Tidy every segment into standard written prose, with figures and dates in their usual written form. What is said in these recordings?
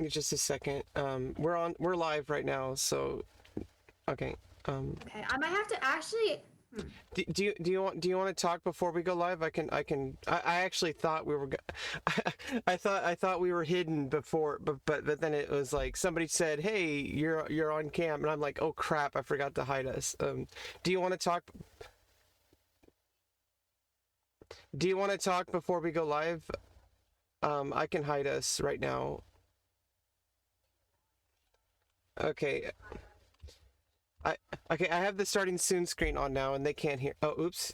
Just a second. We're live right now, so okay. Okay, I might have to actually. Do you want to talk before we go live? I actually thought we were I thought we were hidden before, but then it was like somebody said, "Hey, you're on cam," and I'm like, "Oh crap, I forgot to hide us." Do you want to talk? Do you want to talk before we go live? I can hide us right now. Okay. I okay, I have the starting soon screen on now and they can't hear. Oh, oops.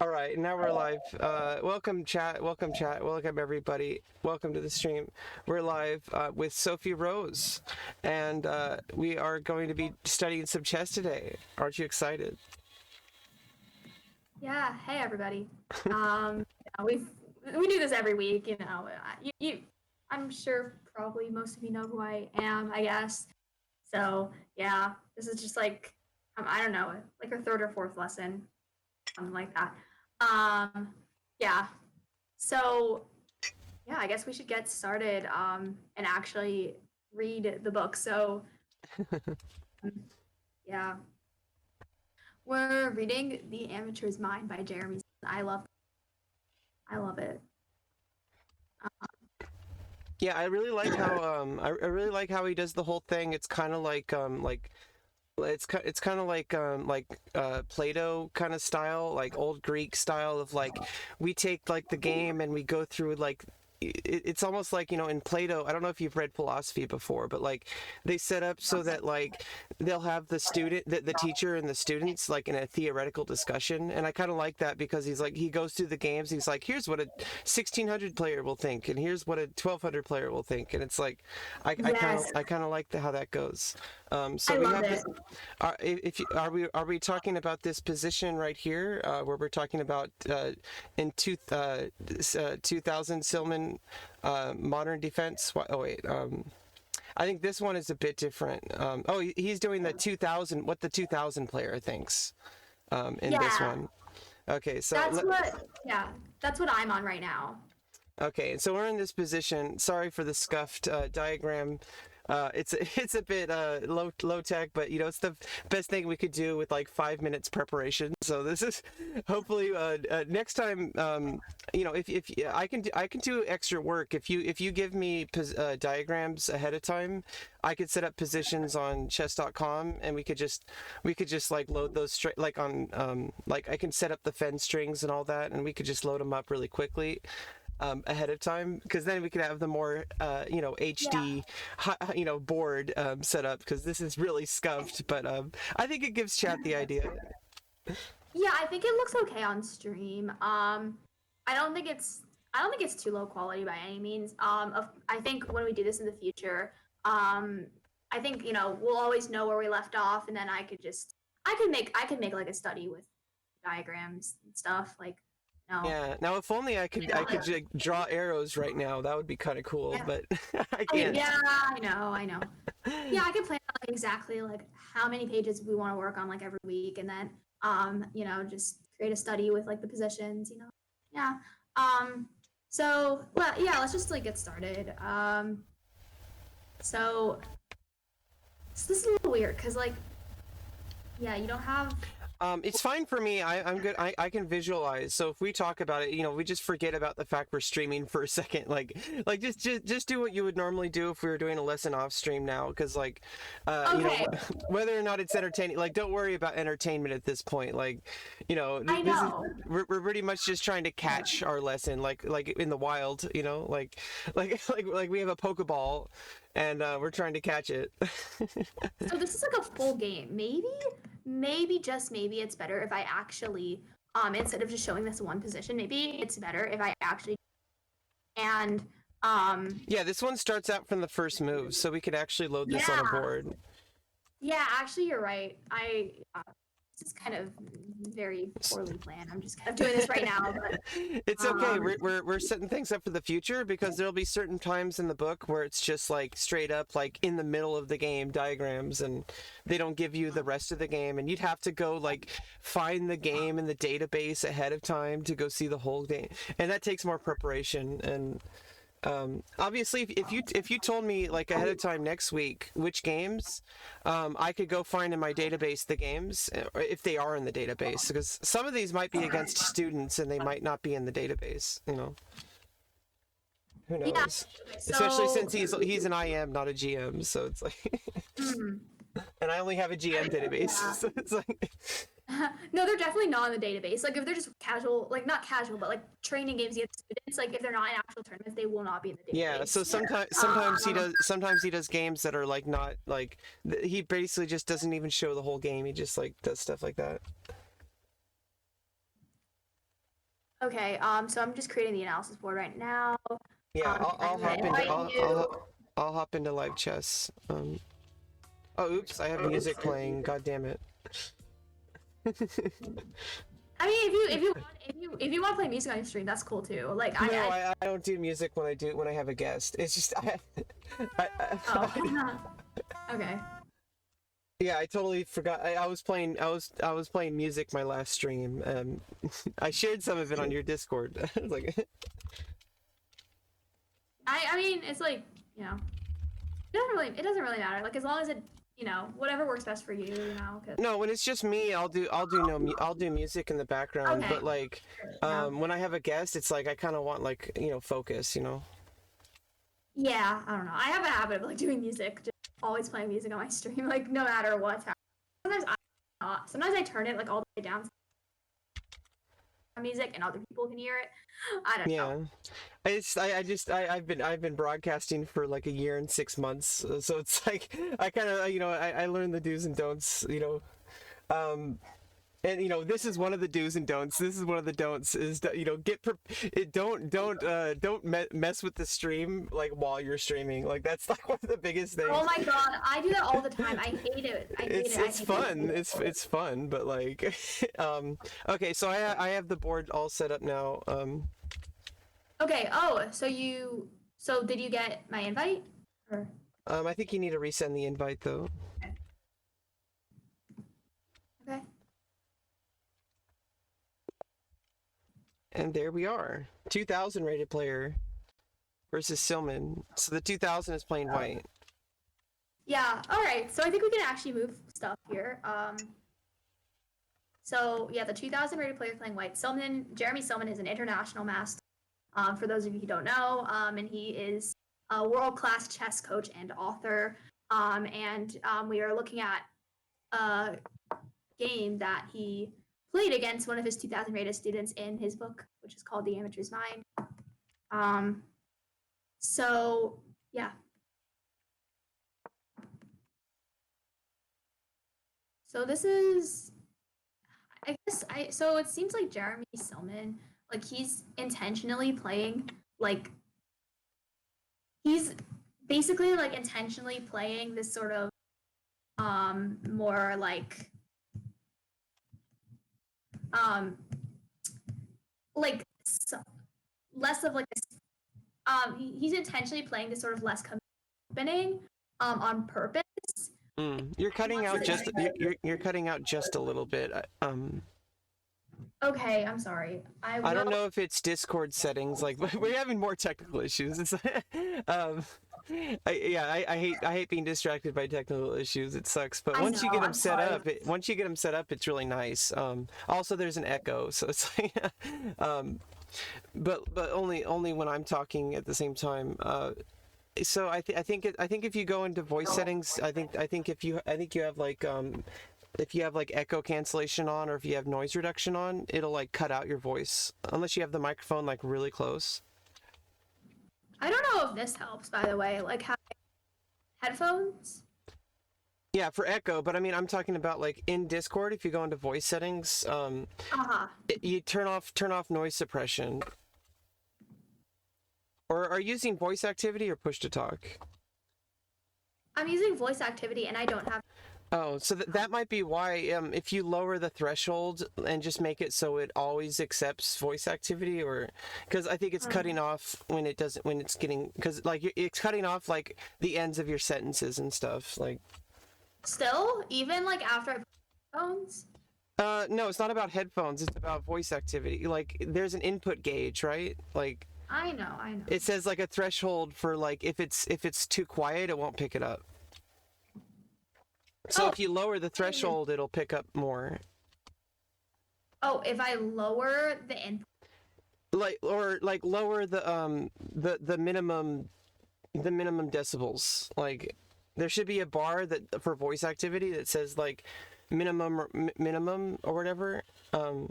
All right, now we're live. Welcome chat, welcome everybody. Welcome to the stream. We're live with Sophie Rose, and we are going to be studying some chess today. Aren't you excited? Yeah. Hey, everybody. We do this every week. I'm sure probably most of you know who I am, I guess. So yeah, this is just like I don't know, like our third or fourth lesson, something like that. Yeah. So yeah, I guess we should get started and actually read the book. So yeah, we're reading The Amateur's Mind by Jeremy. I love it. Yeah, I really like how I really like how he does the whole thing. It's kind of like it's kind of like Plato kind of style, like old Greek style of like we take like the game and we go through like it's almost like, you know, in Plato, I don't know if you've read philosophy before, but like they set up so that like they'll have the student, the teacher and the students like in a theoretical discussion. And I kind of like that because he's like, he goes through the games. He's like, here's what a 1600 player will think. And here's what a 1200 player will think. And it's like, I kind of like how that goes. So I we love have it. are we talking about this position right here where we're talking about in 2000 Silman modern defense? Oh wait, I think this one is a bit different. Oh, he's doing the 2000, what the 2000 player thinks in this Yeah. one. Okay, so That's what I'm on right now. okay, so we're in this position. Sorry for the scuffed diagram. It's a bit low tech, but you know it's the best thing we could do with like 5 minutes preparation. So this is hopefully next time. You know, if I can do extra work if you give me diagrams ahead of time, I could set up positions on chess.com and we could just like load those straight like on like I can set up the fence strings and all that, and we could just load them up really quickly. Ahead of time, because then we could have the more you know, HD you know, board set up, because this is really scuffed, but I think it gives chat the idea. Yeah, I think it looks okay on stream. I don't think it's too low quality by any means. I think when we do this in the future, I think, you know, we'll always know where we left off, and then I could make like a study with diagrams and stuff like. No. Yeah, now if only I could draw arrows right now, that would be kind of cool, Yeah. but I can't. Yeah, I know. Yeah, I can plan out like, exactly like how many pages we want to work on like every week, and then you know, just create a study with like the positions, you know. Yeah. So well, yeah, let's just like get started. So this is a little weird because like, yeah, you don't have. It's fine for me. I'm good. I can visualize. So if we talk about it, you know, we just forget about the fact we're streaming for a second. Like just do what you would normally do if we were doing a lesson off stream now. Because like, Okay. you know, whether or not it's entertaining, like don't worry about entertainment at this point. Like, you know, I know. we're pretty much just trying to catch our lesson, like in the wild. You know, like we have a Pokeball, and we're trying to catch it. So this is like a full game. Maybe just maybe it's better if I actually instead of just showing this one position, maybe it's better if I actually and Yeah, this one starts out from the first move, so we could actually load this on a board. yeah, actually you're right. This is kind of very poorly planned. I'm just kind of doing this right now, but It's okay. We're setting things up for the future, because there'll be certain times in the book where it's just like straight up like in the middle of the game diagrams, and they don't give you the rest of the game, and you'd have to go like find the game in the database ahead of time to go see the whole game, and that takes more preparation. And obviously if you told me like ahead of time next week which games I could go find in my database the games, or if they are in the database, because some of these might be against students and they might not be in the database, you know. Who knows? yeah. Especially So- since he's an IM, not a GM, so it's like and I only have a GM database, so it's like No, they're definitely not in the database. Like if they're just casual, like not casual, but like training games against students, like if they're not in actual tournaments, they will not be in the database. yeah, so sometimes he does games that are like not like he basically just doesn't even show the whole game. He just like does stuff like that. Okay, so I'm just creating the analysis board right now. Yeah, I'm I'll gonna hop into invite you. I'll hop into live chess. Oh, oops, I have music playing. God damn it. I mean, if you want to play music on your stream, that's cool too. Like No, I I don't do music when I have a guest. It's just oh okay. yeah, I totally forgot. I was playing I was playing music my last stream. I shared some of it on your Discord. I was like, I mean, it's like, you know, it doesn't really matter. Like as long as it, you know, whatever works best for you, you know. 'Cause... no, when it's just me, I'll do music in the background. Okay. But like, Yeah. when I have a guest, it's like I kind of want like focus. Yeah, I don't know. I have a habit of like doing music, just always playing music on my stream, like no matter what's happening. Sometimes I turn it like all the way down to music and other people can hear it. I don't Yeah. know. I've been broadcasting for like a year and 6 months, so it's like I kind of I learned the do's and don'ts, and this is one of the do's and don'ts. This is one of the don'ts is don't mess with the stream like while you're streaming. Like that's like one of the biggest things. Oh my god, I do that all the time. I hate it. I hate it. It's fun. It's fun, but like okay, so I have the board all set up now. Okay. Oh, so did you get my invite? Or I think you need to resend the invite though. okay. And there we are. 2000 rated player versus Silman. So the 2000 is playing white. Yeah. All right. So I think we can actually move stuff here. So yeah, the 2000 rated player playing white. Jeremy Silman is an international master. For those of you who don't know, and he is a world-class chess coach and author. We are looking at a game that he played against one of his 2000 rated students in his book, which is called The Amateur's Mind. So yeah. So this is, so it seems like Jeremy Silman, like he's intentionally playing, like he's basically like intentionally playing this sort of more like like less of like he's intentionally playing this sort of less opening on purpose. You're cutting out you're cutting out just a little bit. Okay, I'm sorry. I don't know if it's Discord settings. Like we're having more technical issues. It's I hate being distracted by technical issues. It sucks. But once you get them set up, it's really nice. Also, there's an echo, so it's like, but only when I'm talking at the same time. So I think if you go into voice settings, I think you have like if you have like echo cancellation on or if you have noise reduction on, it'll like cut out your voice unless you have the microphone like really close. I don't know if this helps, by the way. Like how headphones. Yeah, for echo, but I mean I'm talking about like in Discord. If you go into voice settings, you turn off noise suppression. Or are you using voice activity or push to talk? I'm using voice activity and I don't have. Oh, so that might be why if you lower the threshold and just make it so it always accepts voice activity, or because I think it's cutting off when it doesn't, when it's getting, because like it's cutting off like the ends of your sentences and stuff like. Still, even like after I put headphones? No, it's not about headphones, it's about voice activity. Like there's an input gauge, right? Like I know. it says like a threshold for like if it's too quiet, it won't pick it up. So if you lower the threshold, it'll pick up more. Oh, if I lower the input. Like lower the minimum decibels. Like there should be a bar that for voice activity that says like minimum or whatever. Are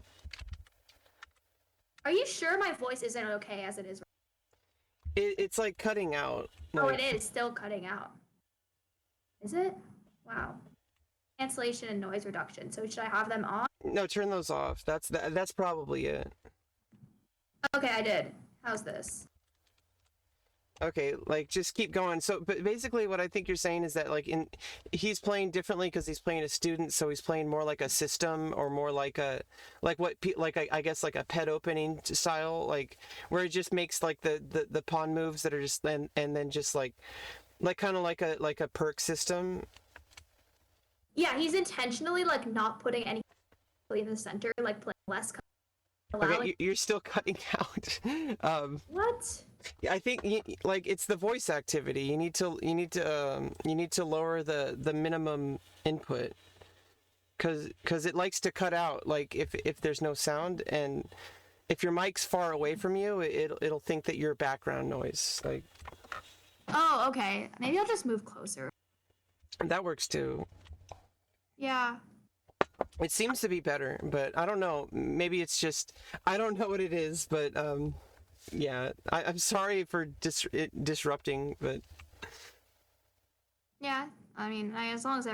you sure my voice isn't okay as it is? It's like cutting out. Oh, it is still cutting out. Is it? Wow. Cancellation and noise reduction. So should I have them on? No, turn those off. That's probably it. Okay, I did. How's this? Okay, like just keep going. So, but basically, what I think you're saying is that he's playing differently because he's playing a student, so he's playing more like a system or more like I guess like a pet opening style, like where it just makes like the pawn moves that are just and then just like kind of like a perk system. Yeah, he's intentionally like not putting any in the center, like playing less, Okay, allowing. you're still cutting out. What? I think like it's the voice activity. You need to lower the minimum input because it likes to cut out like if there's no sound, and if your mic's far away from you, it'll think that you're background noise. Like Oh, okay. Maybe I'll just move closer. that works too. Yeah. It seems to be better, but I don't know. Maybe it's just I don't know what it is, but yeah. I'm sorry for disrupting, but Yeah. I mean, as long as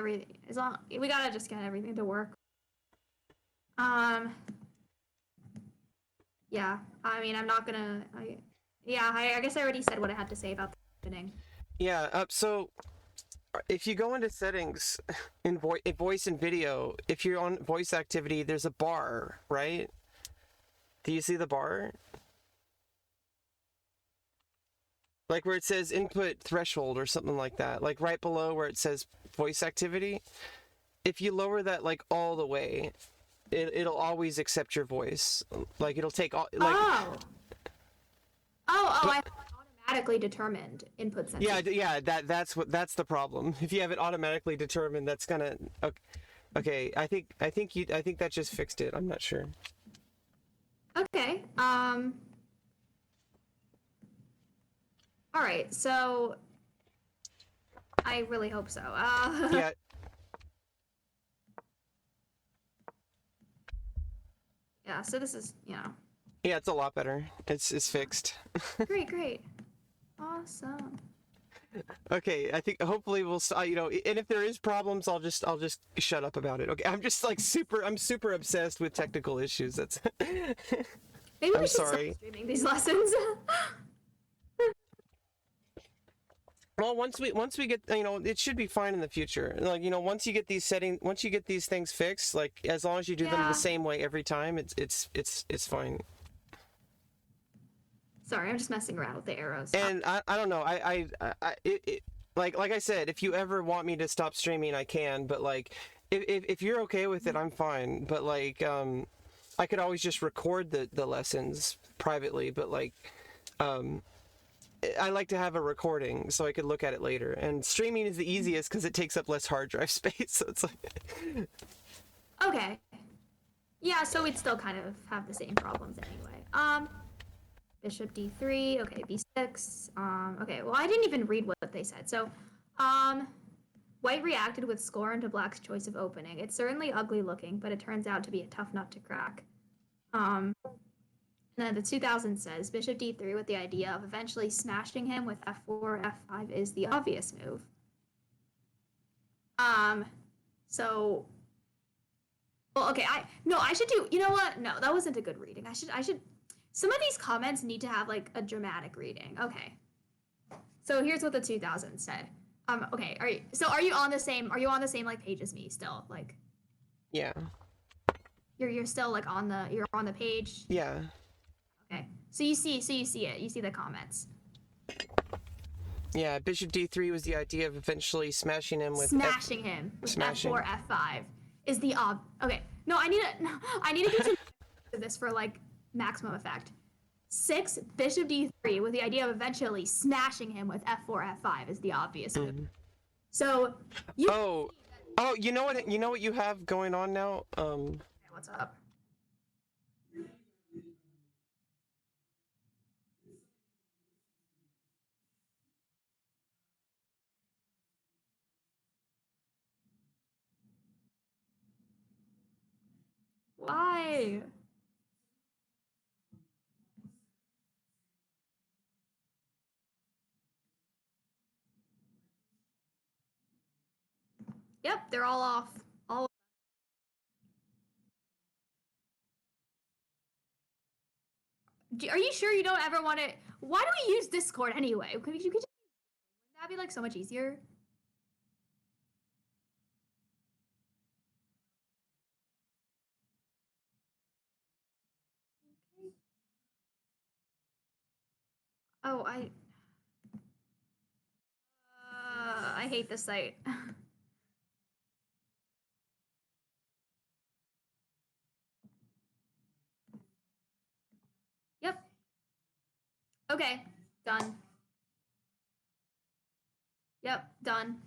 long we gotta just get everything to work. Um. Yeah. I mean, I'm not gonna. Yeah. I guess I already said what I had to say about the opening. yeah. So if you go into settings in voice and video, if you're on voice activity, there's a bar, right? Do you see the bar? Like where it says input threshold or something like that, like right below where it says voice activity. If you lower that like all the way, it'll always accept your voice. Like it'll take all like Oh. Oh. I automatically determined input sensitivity. yeah, that's the problem. If you have it automatically determined, that's gonna okay. I think that just fixed it. I'm not sure. Okay. All right. So I really hope so. Yeah. Yeah. So this is Yeah, it's a lot better. It's fixed. great. Awesome. Okay, I think hopefully we'll and if there is problems, I'll just shut up about it. Okay, I'm just like I'm super obsessed with technical issues. That's Maybe I'm we should sorry. start streaming these lessons. Well, once we get it should be fine in the future. Like once you get these things fixed, like as long as you do them Yeah. the same way every time, it's fine. Sorry, I'm just messing around with the arrows. And I don't know. Like I said, if you ever want me to stop streaming, I can. But like, if you're okay with it, I'm fine. But like, I could always just record the lessons privately. But like, I like to have a recording so I could look at it later. And streaming is the easiest because it takes up less hard drive space. So it's like, Okay. Yeah, so we'd still kind of have the same problems anyway. Bishop d3, okay, b6. Okay, well, I didn't even read what they said. So, white reacted with scorn to black's choice of opening. It's certainly ugly looking, but it turns out to be a tough nut to crack. And then the 2000 says bishop d3 with the idea of eventually smashing him with f4, f5 is the obvious move. So, well, okay, I should do, you know what? No, that wasn't a good reading. I should, some of these comments need to have like a dramatic reading. Okay. So here's what the 2000 said. Okay, are you on the same like page as me still? Like, yeah, you're still like on the page? yeah. Okay. So you see it. You see the comments. Yeah, bishop d3 was the idea of eventually smashing him with him with f4, f5 is the okay. No, I need to continue this for like maximum effect. 6 bishop d3 with the idea of eventually smashing him with f4, f5 is the obvious move. So you you know what you have going on now? Okay, what's up? Why? Yep, they're all off. All Are you sure you don't ever want to? Why do we use Discord anyway? You could just, that'd be like so much easier. Oh, I hate this site. Yep. Okay. Done. Yep. Done.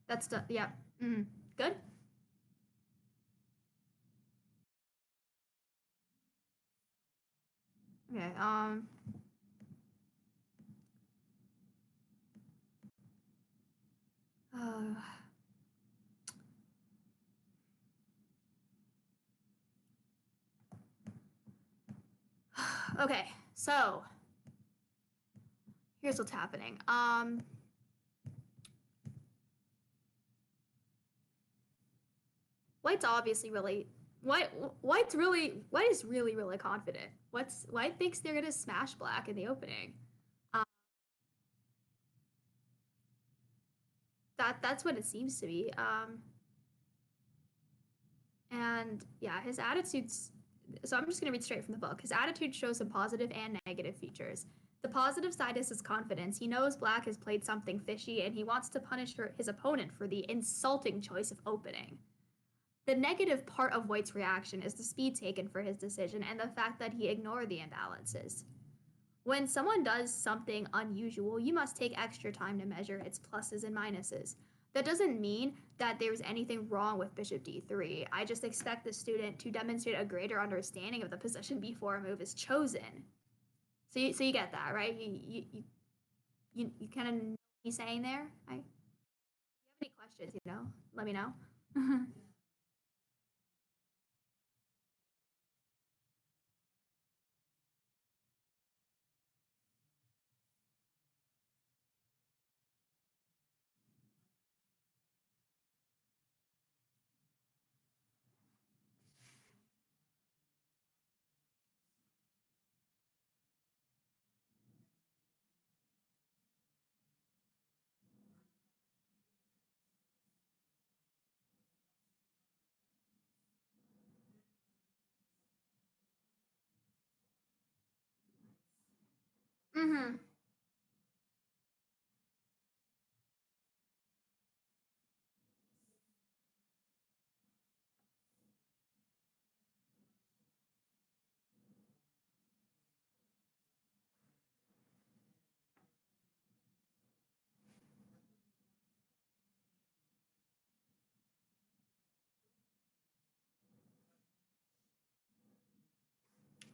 That's done. Yep. Mm. Good. Okay. Uh, okay. So here's what's happening. White's obviously really White. White is really confident. White thinks they're gonna smash black in the opening. Um, that's what it seems to be. And yeah, his attitudes. So I'm just gonna read straight from the book. His attitude shows some positive and negative features. The positive side is his confidence. He knows Black has played something fishy, and he wants to punish his opponent for the insulting choice of opening. The negative part of White's reaction is the speed taken for his decision and the fact that he ignored the imbalances. When someone does something unusual, you must take extra time to measure its pluses and minuses. That doesn't mean that there's anything wrong with Bishop D3. I just expect the student to demonstrate a greater understanding of the position before a move is chosen. So you get that, right? You kind of know what he's saying there. If you have any questions, let me know. Mm-hmm.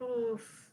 Oof.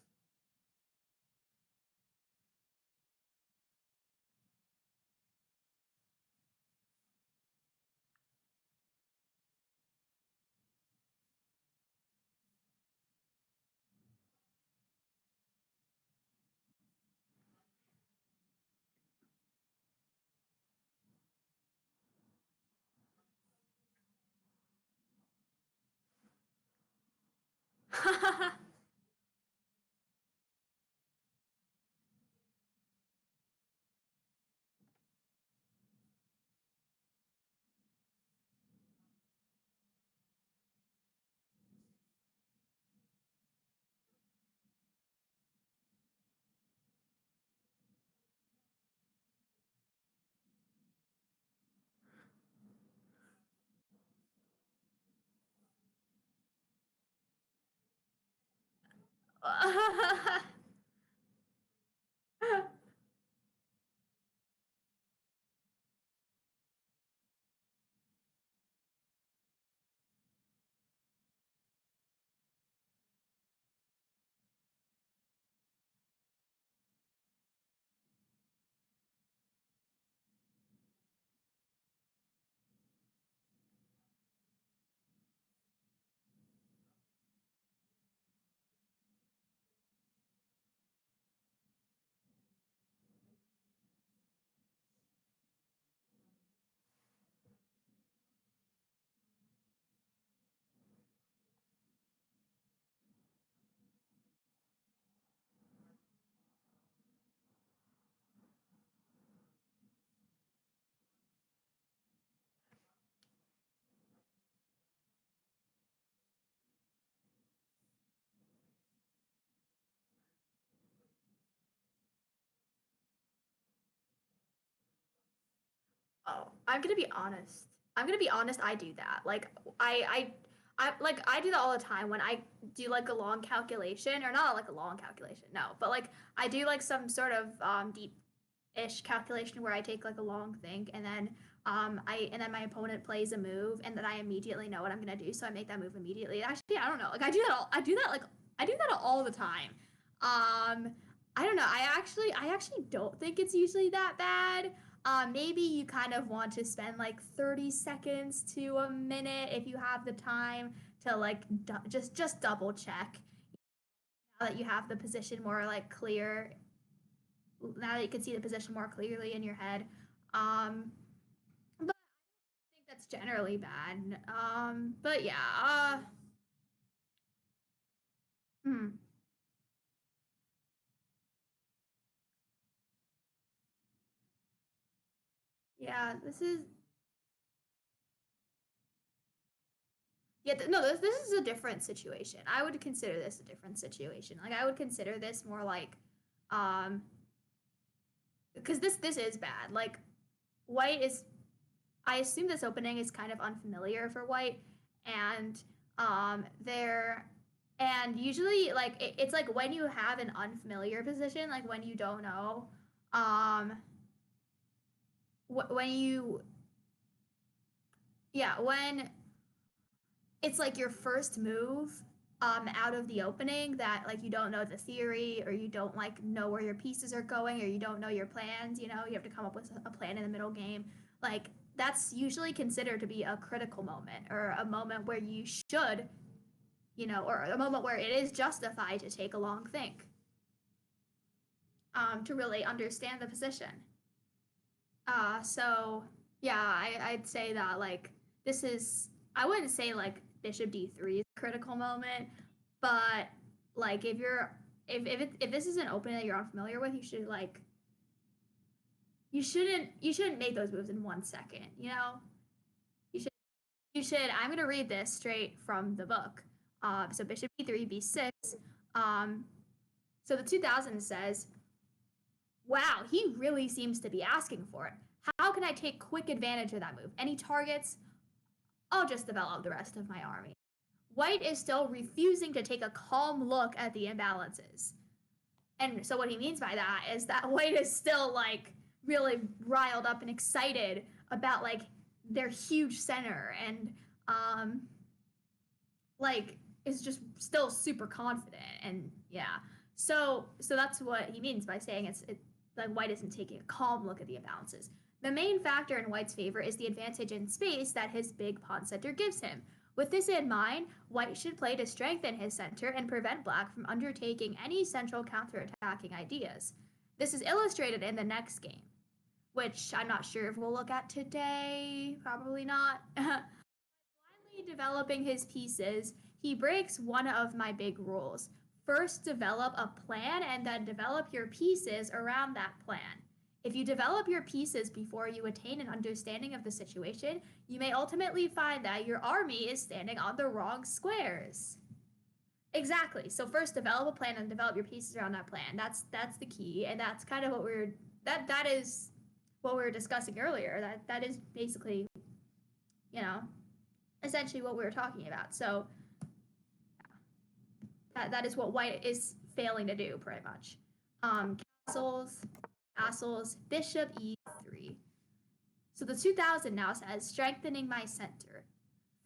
Oh, I'm gonna be honest. I'm gonna be honest. I do that. Like I do that all the time when I do like a long calculation, or not like a long calculation. No, but like I do like some sort of deep ish calculation where I take like a long think, and then my opponent plays a move, and then I immediately know what I'm gonna do, so I make that move immediately. Actually, I don't know. Like I do that all the time. I don't know. I actually don't think it's usually that bad. Maybe you kind of want to spend like 30 seconds to a minute if you have the time to like just double check now that you have the position more like clear, now that you can see the position more clearly in your head. Um, but I think that's generally bad. But yeah, hmm, yeah, no, this is a different situation. I would consider this a different situation. Like I would consider this more like, um, because this is bad. Like white is, I assume this opening is kind of unfamiliar for white, and there, and usually like it's like when you have an unfamiliar position, like when you don't know, um, when you, yeah, when it's like your first move out of the opening that like you don't know the theory, or you don't like know where your pieces are going, or you don't know your plans, you have to come up with a plan in the middle game. Like that's usually considered to be a critical moment, or a moment where you should, or a moment where it is justified to take a long think, to really understand the position. So yeah, I'd say that like this is, I wouldn't say like bishop d3 is a critical moment, but like if this is an opening that you're unfamiliar with, you should like you shouldn't make those moves in 1 second. You should I'm gonna read this straight from the book. So bishop e3 b6. Um, so the 2000 says, wow, he really seems to be asking for it. How can I take quick advantage of that move? Any targets? I'll just develop the rest of my army. White is still refusing to take a calm look at the imbalances. And so what he means by that is that White is still like really riled up and excited about like their huge center, and um like is just still super confident, and yeah. So that's what he means by saying like White isn't taking a calm look at the imbalances. The main factor in White's favor is the advantage in space that his big pawn center gives him. With this in mind, White should play to strengthen his center and prevent Black from undertaking any central counterattacking ideas. This is illustrated in the next game, which I'm not sure if we'll look at today. Probably not. Blindly developing his pieces, he breaks one of my big rules. First, develop a plan, and then develop your pieces around that plan. If you develop your pieces before you attain an understanding of the situation, you may ultimately find that your army is standing on the wrong squares. Exactly. So first develop a plan and develop your pieces around that plan. That's the key, and that's kind of what that is what we were discussing earlier. That is basically, you know, essentially what we were talking about. So that is what White is failing to do, pretty much. Castles, castles, bishop e3. So the 2000 now says strengthening my center.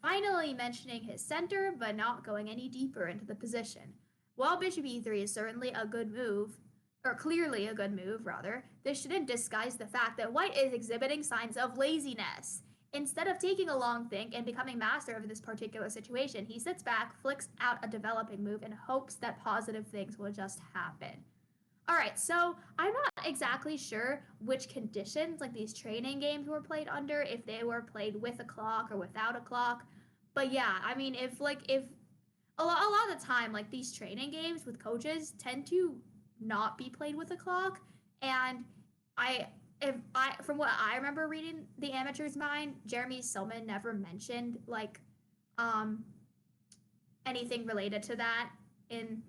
Finally mentioning his center, but not going any deeper into the position. While bishop e3 is certainly a good move, or clearly a good move, rather, this shouldn't disguise the fact that White is exhibiting signs of laziness. Instead of taking a long think and becoming master of this particular situation, he sits back, flicks out a developing move, and hopes that positive things will just happen. All right, so I'm not exactly sure which conditions like these training games were played under, if they were played with a clock or without a clock. But yeah, I mean, if a lot of the time, like these training games with coaches tend to not be played with a clock, and I if I from what I remember reading the Amateur's Mind, Jeremy Silman never mentioned like um anything related to that in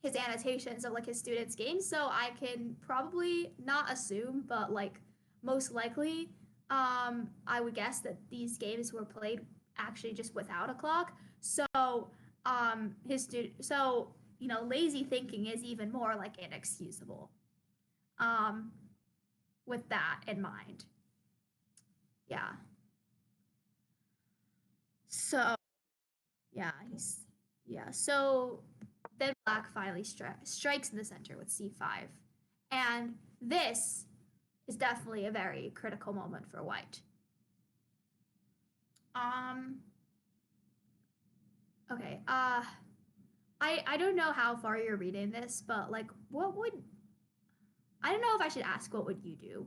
his annotations of like his students' games. So I can probably not assume, but like most likely I would guess that these games were played actually just without a clock. So, lazy thinking is even more like inexcusable. Um, with that in mind, yeah. So, yeah, yeah. So then Black finally strikes in the center with c5, and this is definitely a very critical moment for White. Um, okay. I don't know how far you're reading this, but like, what would I don't know if I should ask what would you do?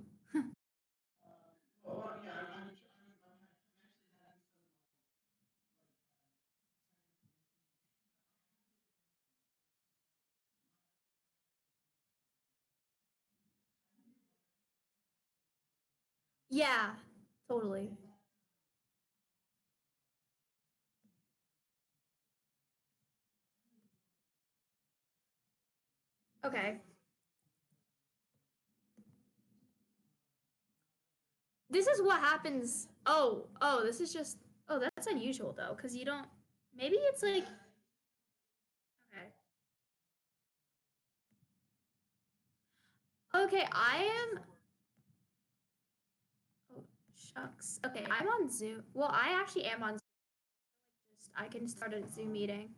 Yeah, totally. Okay. This is what happens. Oh, this is just. Oh, that's unusual though, because you don't. Maybe it's like. Okay. Okay, I am. Oh, shucks. Okay, I'm on Zoom. Well, I actually am on. Just I can start a Zoom meeting.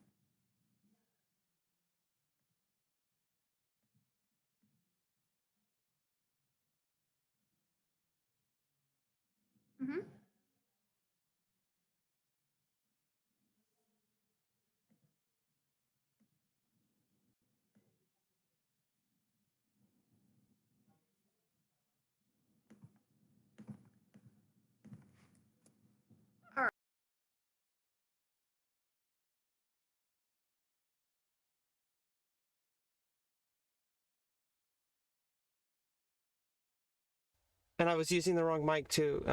Mm-hmm. All right. And I was using the wrong mic too.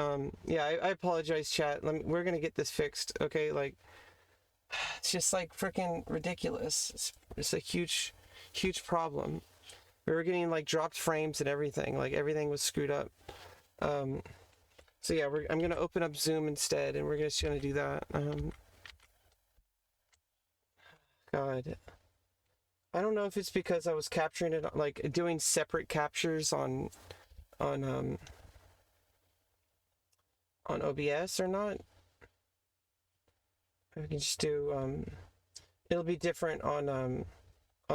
Yeah, I apologize, chat. We're gonna get this fixed, okay? Like, it's just like freaking ridiculous. It's a huge, huge problem. We were getting like dropped frames and everything. Like everything was screwed up. Um, so yeah, I'm gonna open up Zoom instead, and we're just gonna do that. God, I don't know if it's because I was capturing it, like doing separate captures on um on OBS or not. We can just do it'll be different on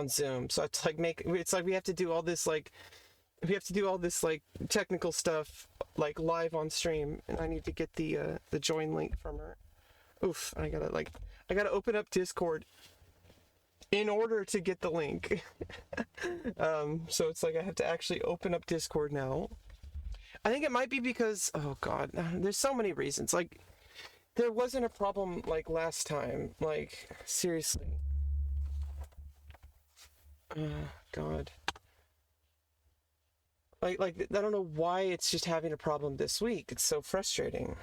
Zoom. So it's like we have to do all this like technical stuff like live on stream, and I need to get the join link from her. Oof, I gotta open up Discord in order to get the link. So it's like I have to actually open up Discord now. I think it might be because, oh god, there's so many reasons. Like there wasn't a problem like last time. Like seriously. God. Like I don't know why it's just having a problem this week. It's so frustrating.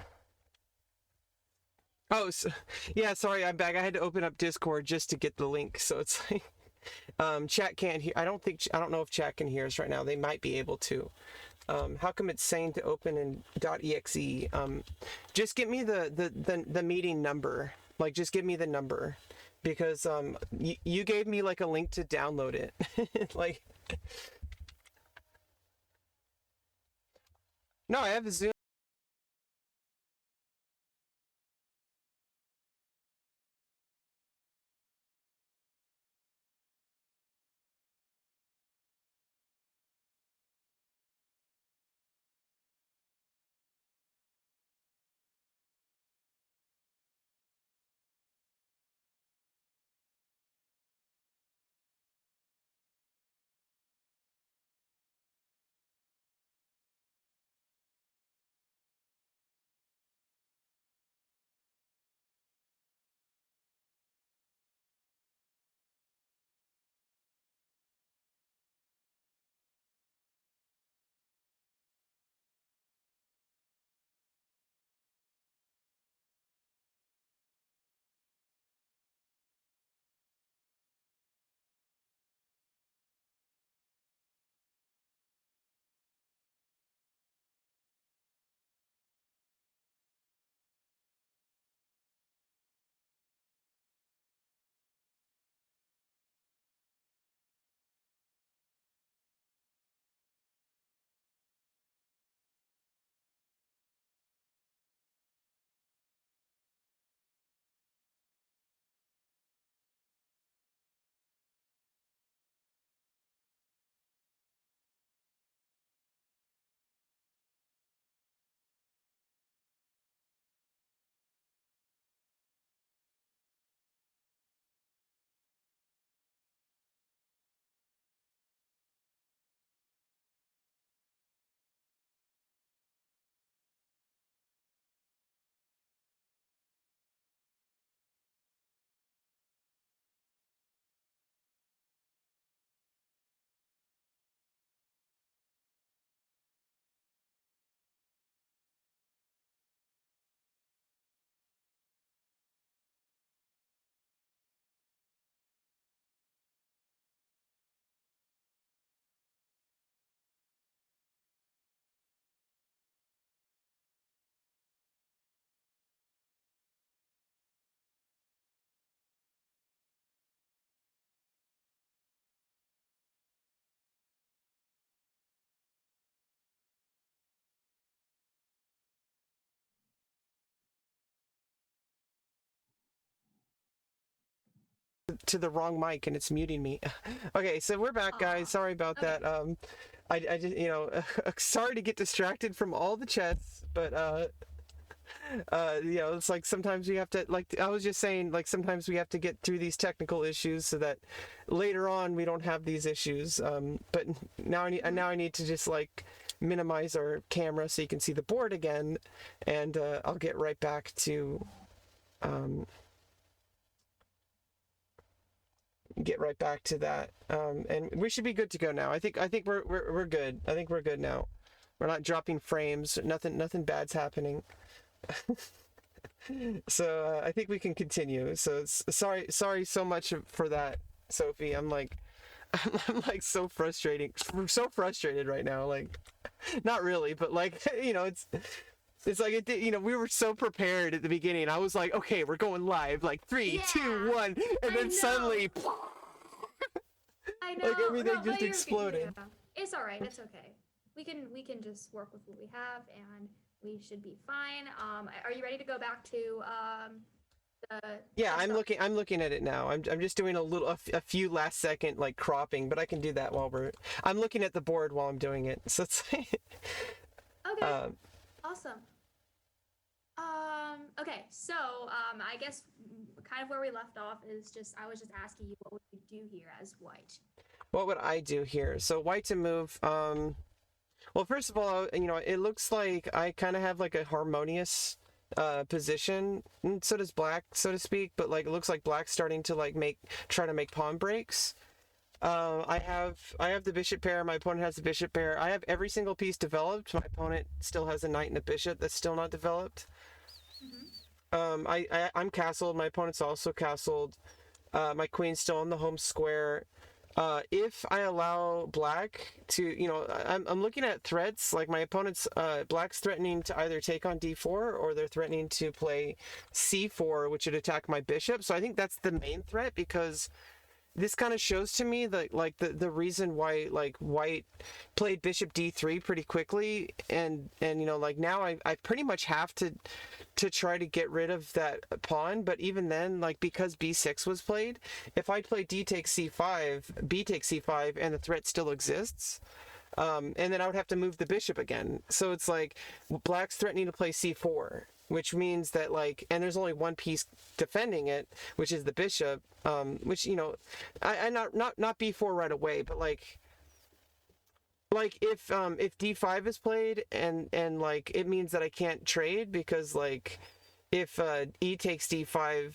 Oh, so, yeah, sorry, I'm back. I had to open up Discord just to get the link. So it's like chat can't hear. I don't know if chat can hear us right now. They might be able to. How come it's saying to open in .exe? Just give me the meeting number. Like just give me the number because you gave me like a link to download it. Like no, I have a Zoom. to the wrong mic and it's muting me. Okay, so we're back, guys. Sorry about Okay. that. I just, sorry to get distracted from all the chats, but it's like sometimes we have to, like I was just saying, like sometimes we have to get through these technical issues so that later on we don't have these issues. But now I need to just like minimize our camera so you can see the board again, and I'll get right back to that. And we should be good to go now. I think we're good. I think we're good now. We're not dropping frames. Nothing bad's happening. So I think we can continue. So sorry so much for that, Sophie. I'm like so frustrated right now. Like, not really, but like it's like we were so prepared at the beginning. I was like, okay, we're going live, like 3, 2, 1, and then suddenly I know. like everything No, just exploded. Yeah. It's all right. It's okay. We can just work with what we have, and we should be fine. Are you ready to go back to Yeah, I'm looking at it now. I'm just doing a few last second like cropping, but I can do that I'm looking at the board while I'm doing it. So it's okay. Awesome. Okay, so I guess kind of where we left off is I was just asking you what would you do here as white? What would I do here? So white to move. Well, first of all, it looks like I kind of have like a harmonious position, and so does black, so to speak. But like it looks like black's starting to like try to make pawn breaks. I have the bishop pair. My opponent has the bishop pair. I have every single piece developed. My opponent still has a knight and a bishop that's still not developed. I'm castled. My opponent's also castled. My queen's still on the home square. If I allow black to, I'm looking at threats. Like my opponent's black's threatening to either take on d4 or they're threatening to play c4, which would attack my bishop. So I think that's the main threat, because this kind of shows to me that like the reason why like white played bishop d3 pretty quickly, and like now I pretty much have to try to get rid of that pawn. But even then, like, because b6 was played, if I play d takes c5, b takes c5, and the threat still exists, and then I would have to move the bishop again. So it's like black's threatening to play c4, which means that like, and there's only one piece defending it, which is the bishop, which I not b4 right away, but like if d5 is played, and like it means that I can't trade, because like if e takes d5,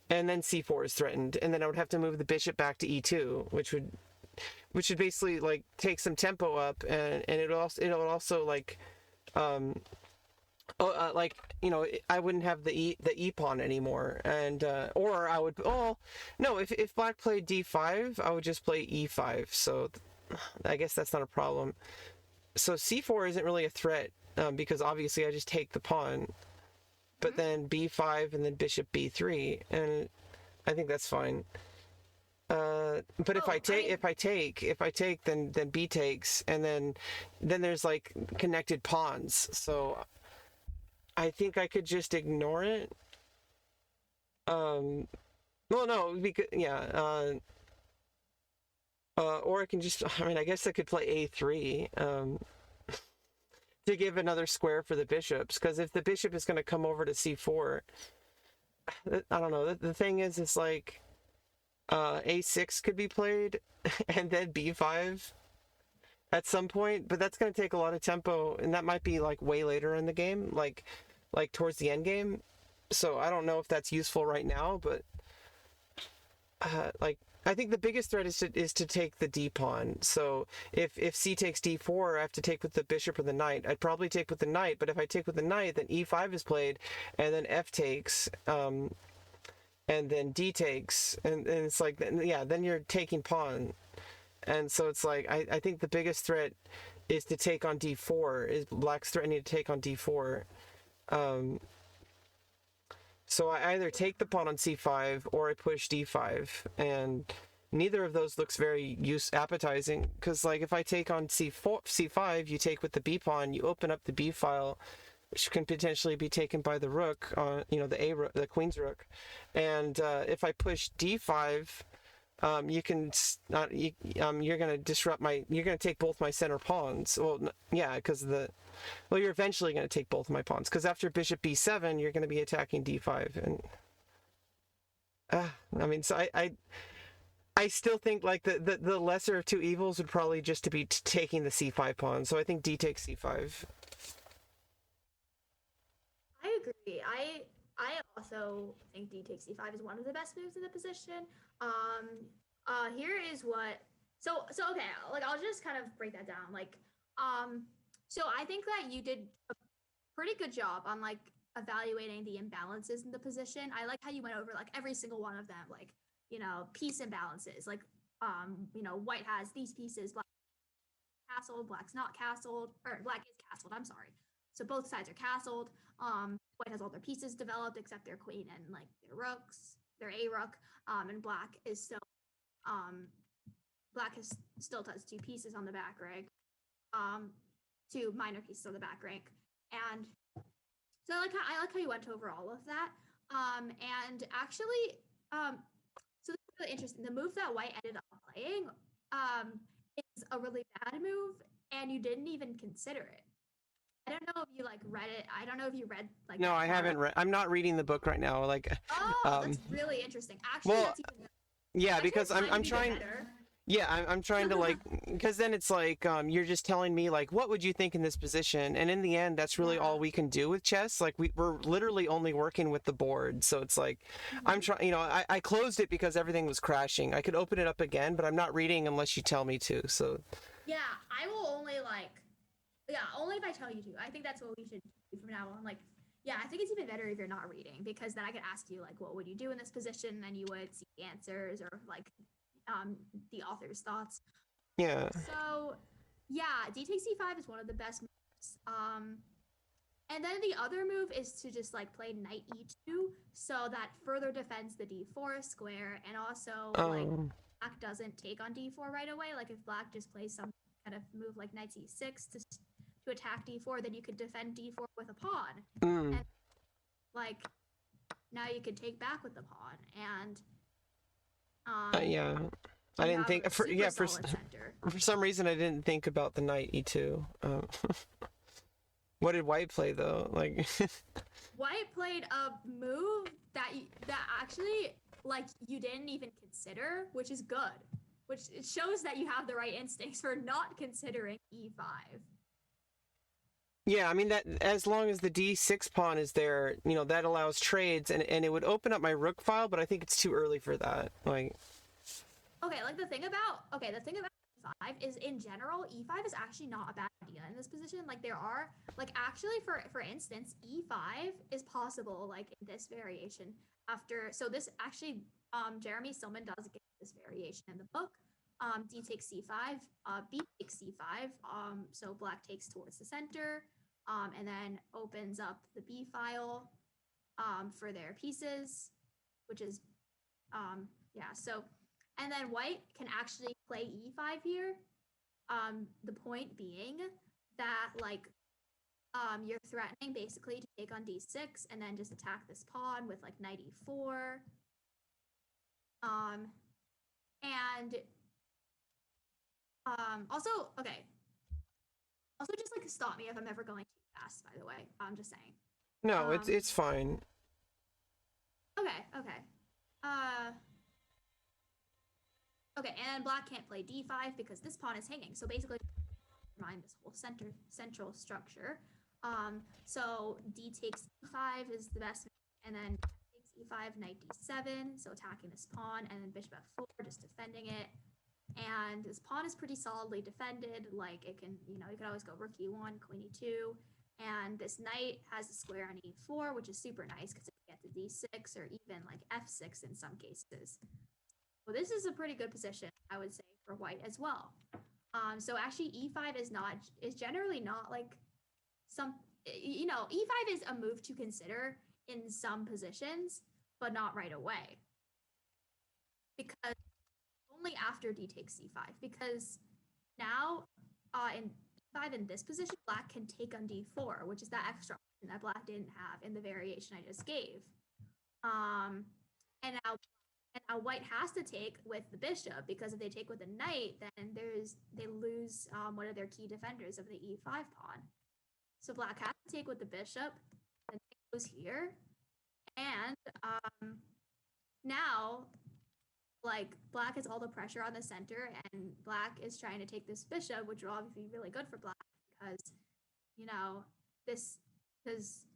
and then c4 is threatened, and then I would have to move the bishop back to e2, which would basically like take some tempo up, and it'll also like I wouldn't have the e pawn anymore, and or I would, no, if black played d5, I would just play e5. So I guess that's not a problem. So c4 isn't really a threat, because obviously I just take the pawn, but then b5 and then bishop b3, and I think that's fine. But if I take, then b takes, and then there's like connected pawns. So I think I could just ignore it. Well, no, because or I can just, I guess I could play a3 to give another square for the bishops, because if the bishop is going to come over to c4, I don't know. The thing is, it's like a6 could be played and then b5 at some point, but that's going to take a lot of tempo, and that might be like way later in the game, like towards the end game. So I don't know if that's useful right now, but like I think the biggest threat is to take the d pawn. So if c takes d4, I have to take with the bishop or the knight. I'd probably take with the knight, but if I take with the knight, then e5 is played, and then f takes, and then d takes, and it's like, then you're taking pawn. And so it's like, I think the biggest threat is to take on d4, is black's threatening to take on d4. So I either take the pawn on c5 or I push d5, and neither of those looks very appetizing, because like if I take on c5, you take with the b pawn, you open up the b file, which can potentially be taken by the rook on, the queen's rook. And if I push d5, you're going to disrupt you're going to take both my center pawns. Well, yeah, because you're eventually going to take both of my pawns, because after bishop b7, you're going to be attacking d5. And so I still think like the lesser of two evils would probably just to be taking the c5 pawn. So I think d takes c5. I agree. I also think d takes c5 is one of the best moves in the position. Here is what. So okay, like I'll just kind of break that down. Like, so I think that you did a pretty good job on like evaluating the imbalances in the position. I like how you went over like every single one of them, like piece imbalances. Like, white has these pieces, black castled, black's not castled, or black is castled. I'm sorry. So both sides are castled. White has all their pieces developed except their queen and like their rooks, their a rook. And black still has two pieces on the back rank, two minor pieces on the back rank, and so I like how you went over all of that. And actually, so this is really interesting. The move that white ended up playing, is a really bad move, and you didn't even consider it. I don't know if you like read it. I don't know if you read like. No, I haven't read. I'm not reading the book right now. Like. That's really interesting. Actually, well, that's even. Yeah, because I'm trying. Yeah, I'm trying to like, because then it's like you're just telling me like, what would you think in this position? And in the end, that's really all we can do with chess. Like we're literally only working with the board, so it's like I'm trying. I closed it because everything was crashing. I could open it up again, but I'm not reading unless you tell me to. So. Yeah, I will only only if I tell you to. I think that's what we should do from now on. Like, yeah, I think it's even better if you're not reading, because then I could ask you like, what would you do in this position? And you would see the answers or like the author's thoughts. Yeah. So yeah, d takes c5 is one of the best moves. And then the other move is to just like play knight e2, so that further defends the d4 square, and also like black doesn't take on d4 right away. Like if black just plays some kind of move like knight c6 to attack d4, then you could defend d4 with a pawn. And like now you could take back with the pawn, and yeah, I didn't think for some reason I didn't think about the knight e2. What did white play though? Like white played a move that actually like you didn't even consider, which is good. Which it shows that you have the right instincts for not considering e5. Yeah, I mean that as long as the d6 pawn is there, that allows trades, and it would open up my rook file, but I think it's too early for that. Like, okay, like the thing about e5 is in general, e5 is actually not a bad idea in this position. Like there are like actually for instance, e5 is possible like in this variation so this actually Jeremy Silman does get this variation in the book. D takes c5, b takes c5, so black takes towards the center, and then opens up the b file for their pieces, which is so, and then white can actually play e5 here. The point being that like you're threatening basically to take on d6 and then just attack this pawn with like knight e4. And also just like stop me if I'm ever going too fast, by the way. I'm just saying. No, it's fine. Okay. Okay, and black can't play d5 because this pawn is hanging. So basically, mind this whole central structure. So d takes e5 is the best, and then takes e5, knight d7, so attacking this pawn, and then bishop f4, just defending it. And this pawn is pretty solidly defended. Like it can, you can always go rook e1, queen e2, and this knight has a square on e4, which is super nice because it can get to d6 or even like f6 in some cases. Well, this is a pretty good position, I would say, for white as well. So actually, e5 is generally not like e5 is a move to consider in some positions, but not right away, because only after d takes c5, because now in e5 in this position, black can take on d4, which is that extra that black didn't have in the variation I just gave. And now white has to take with the bishop, because if they take with the knight, then they lose one of their key defenders of the e5 pawn. So black has to take with the bishop, then goes here, and now like black has all the pressure on the center, and black is trying to take this bishop, which will obviously be really good for black because this because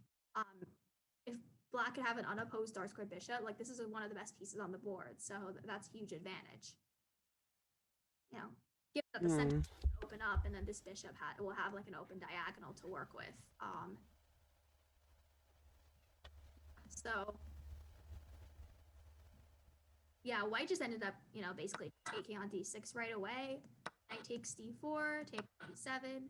if black could have an unopposed dark square bishop, like this is one of the best pieces on the board, so that's huge advantage. Given that the center open up, and then this bishop will have like an open diagonal to work with. So yeah, white just ended up, basically taking on d6 right away. Knight takes d4, takes d7.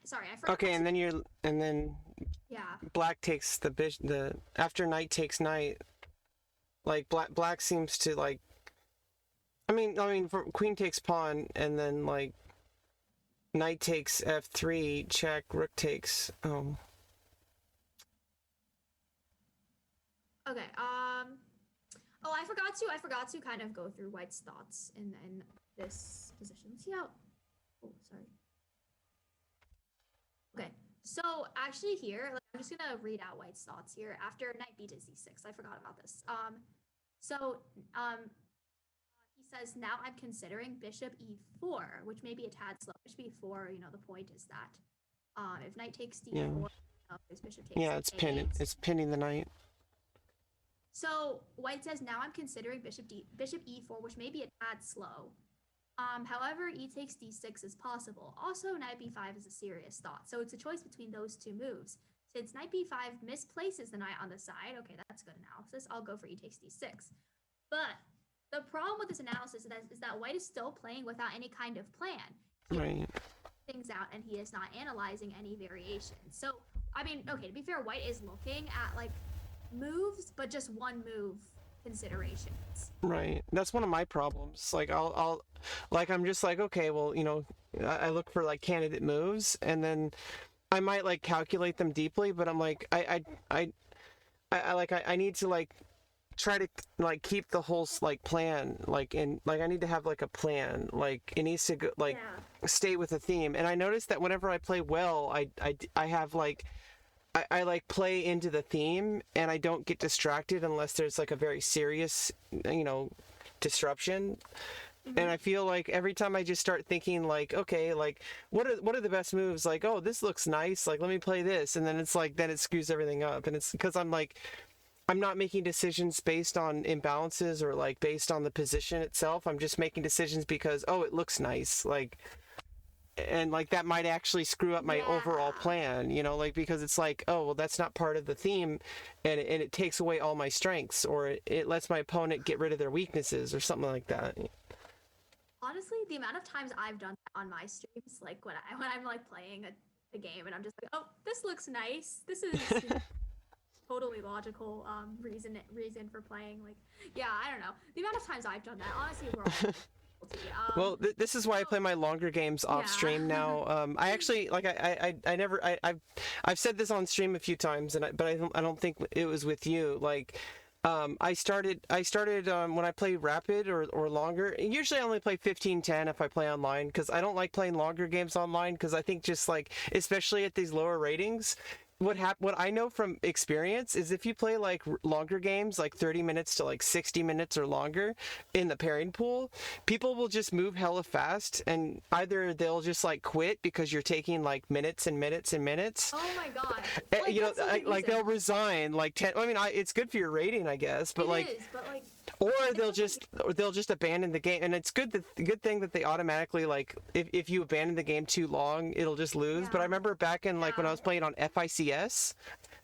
Sorry, I forgot. Okay, and then Yeah. black takes after knight takes knight. Like black seems to like. I mean, for queen takes pawn, and then like knight takes f3, check, rook takes. Okay. I forgot to kind of go through white's thoughts in this position. See how? Oh, sorry. Okay. So actually here, I'm just gonna read out white's thoughts here after knight b to c6. I forgot about this. He says, now I'm considering bishop e4, which may be a tad slow. Bishop e4, the point is that if knight takes d4, this bishop takes d8. It's pinning the knight. So white says, now I'm considering bishop e4, which may be a tad slow. However, e takes d6 is possible. Also, knight b5 is a serious thought. So it's a choice between those two moves. Since knight b5 misplaces the knight on the side, okay, that's good analysis. I'll go for e takes d6. But the problem with this analysis is that white is still playing without any kind of plan. Right. Things out, and he is not analyzing any variations. So, okay, to be fair, white is looking at like moves, but just one move considerations. Right. That's one of my problems. Like I'm just like, okay, well, I look for like candidate moves, and then I might like calculate them deeply, but I'm like, I need to like try to like keep the whole like plan, like I need to have like a plan, like it needs to go like stay with a theme. And I noticed that whenever I play well, I have like I like play into the theme, and I don't get distracted unless there's like a very serious, disruption. Mm-hmm. And I feel like every time I just start thinking like, okay, like what are the best moves? Like, oh, this looks nice. Like, let me play this. And then it's like, then it screws everything up. And it's because I'm not making decisions based on imbalances or like based on the position itself. I'm just making decisions because, oh, it looks nice. Like, and like that might actually screw up my overall plan, like, because it's like, oh, well, that's not part of the theme, and it takes away all my strengths, or it lets my opponent get rid of their weaknesses or something like that. Honestly, the amount of times I've done that on my streams, like when I'm like playing a game and I'm just like, oh, this looks nice, this is totally logical reason for playing, like, I don't know, the amount of times I've done that, honestly, we're all well, this is why I play my longer games off stream now. I actually like I've said this on stream a few times, but I don't think it was with you. Like, I started when I play rapid or longer. Usually I only play 15-10 if I play online, because I don't like playing longer games online, because I think just like, especially at these lower ratings, what I know from experience is if you play like longer games, like 30 minutes to like 60 minutes or longer in the pairing pool, people will just move hella fast, and either they'll just like quit because you're taking like minutes and minutes and minutes. Oh my god. Like they'll resign like 10. I mean, it's good for your rating, I guess, but or they'll just abandon the game, and it's good thing that they automatically, like, if you abandon the game too long, it'll just lose. But I remember back in like when I was playing on FICS,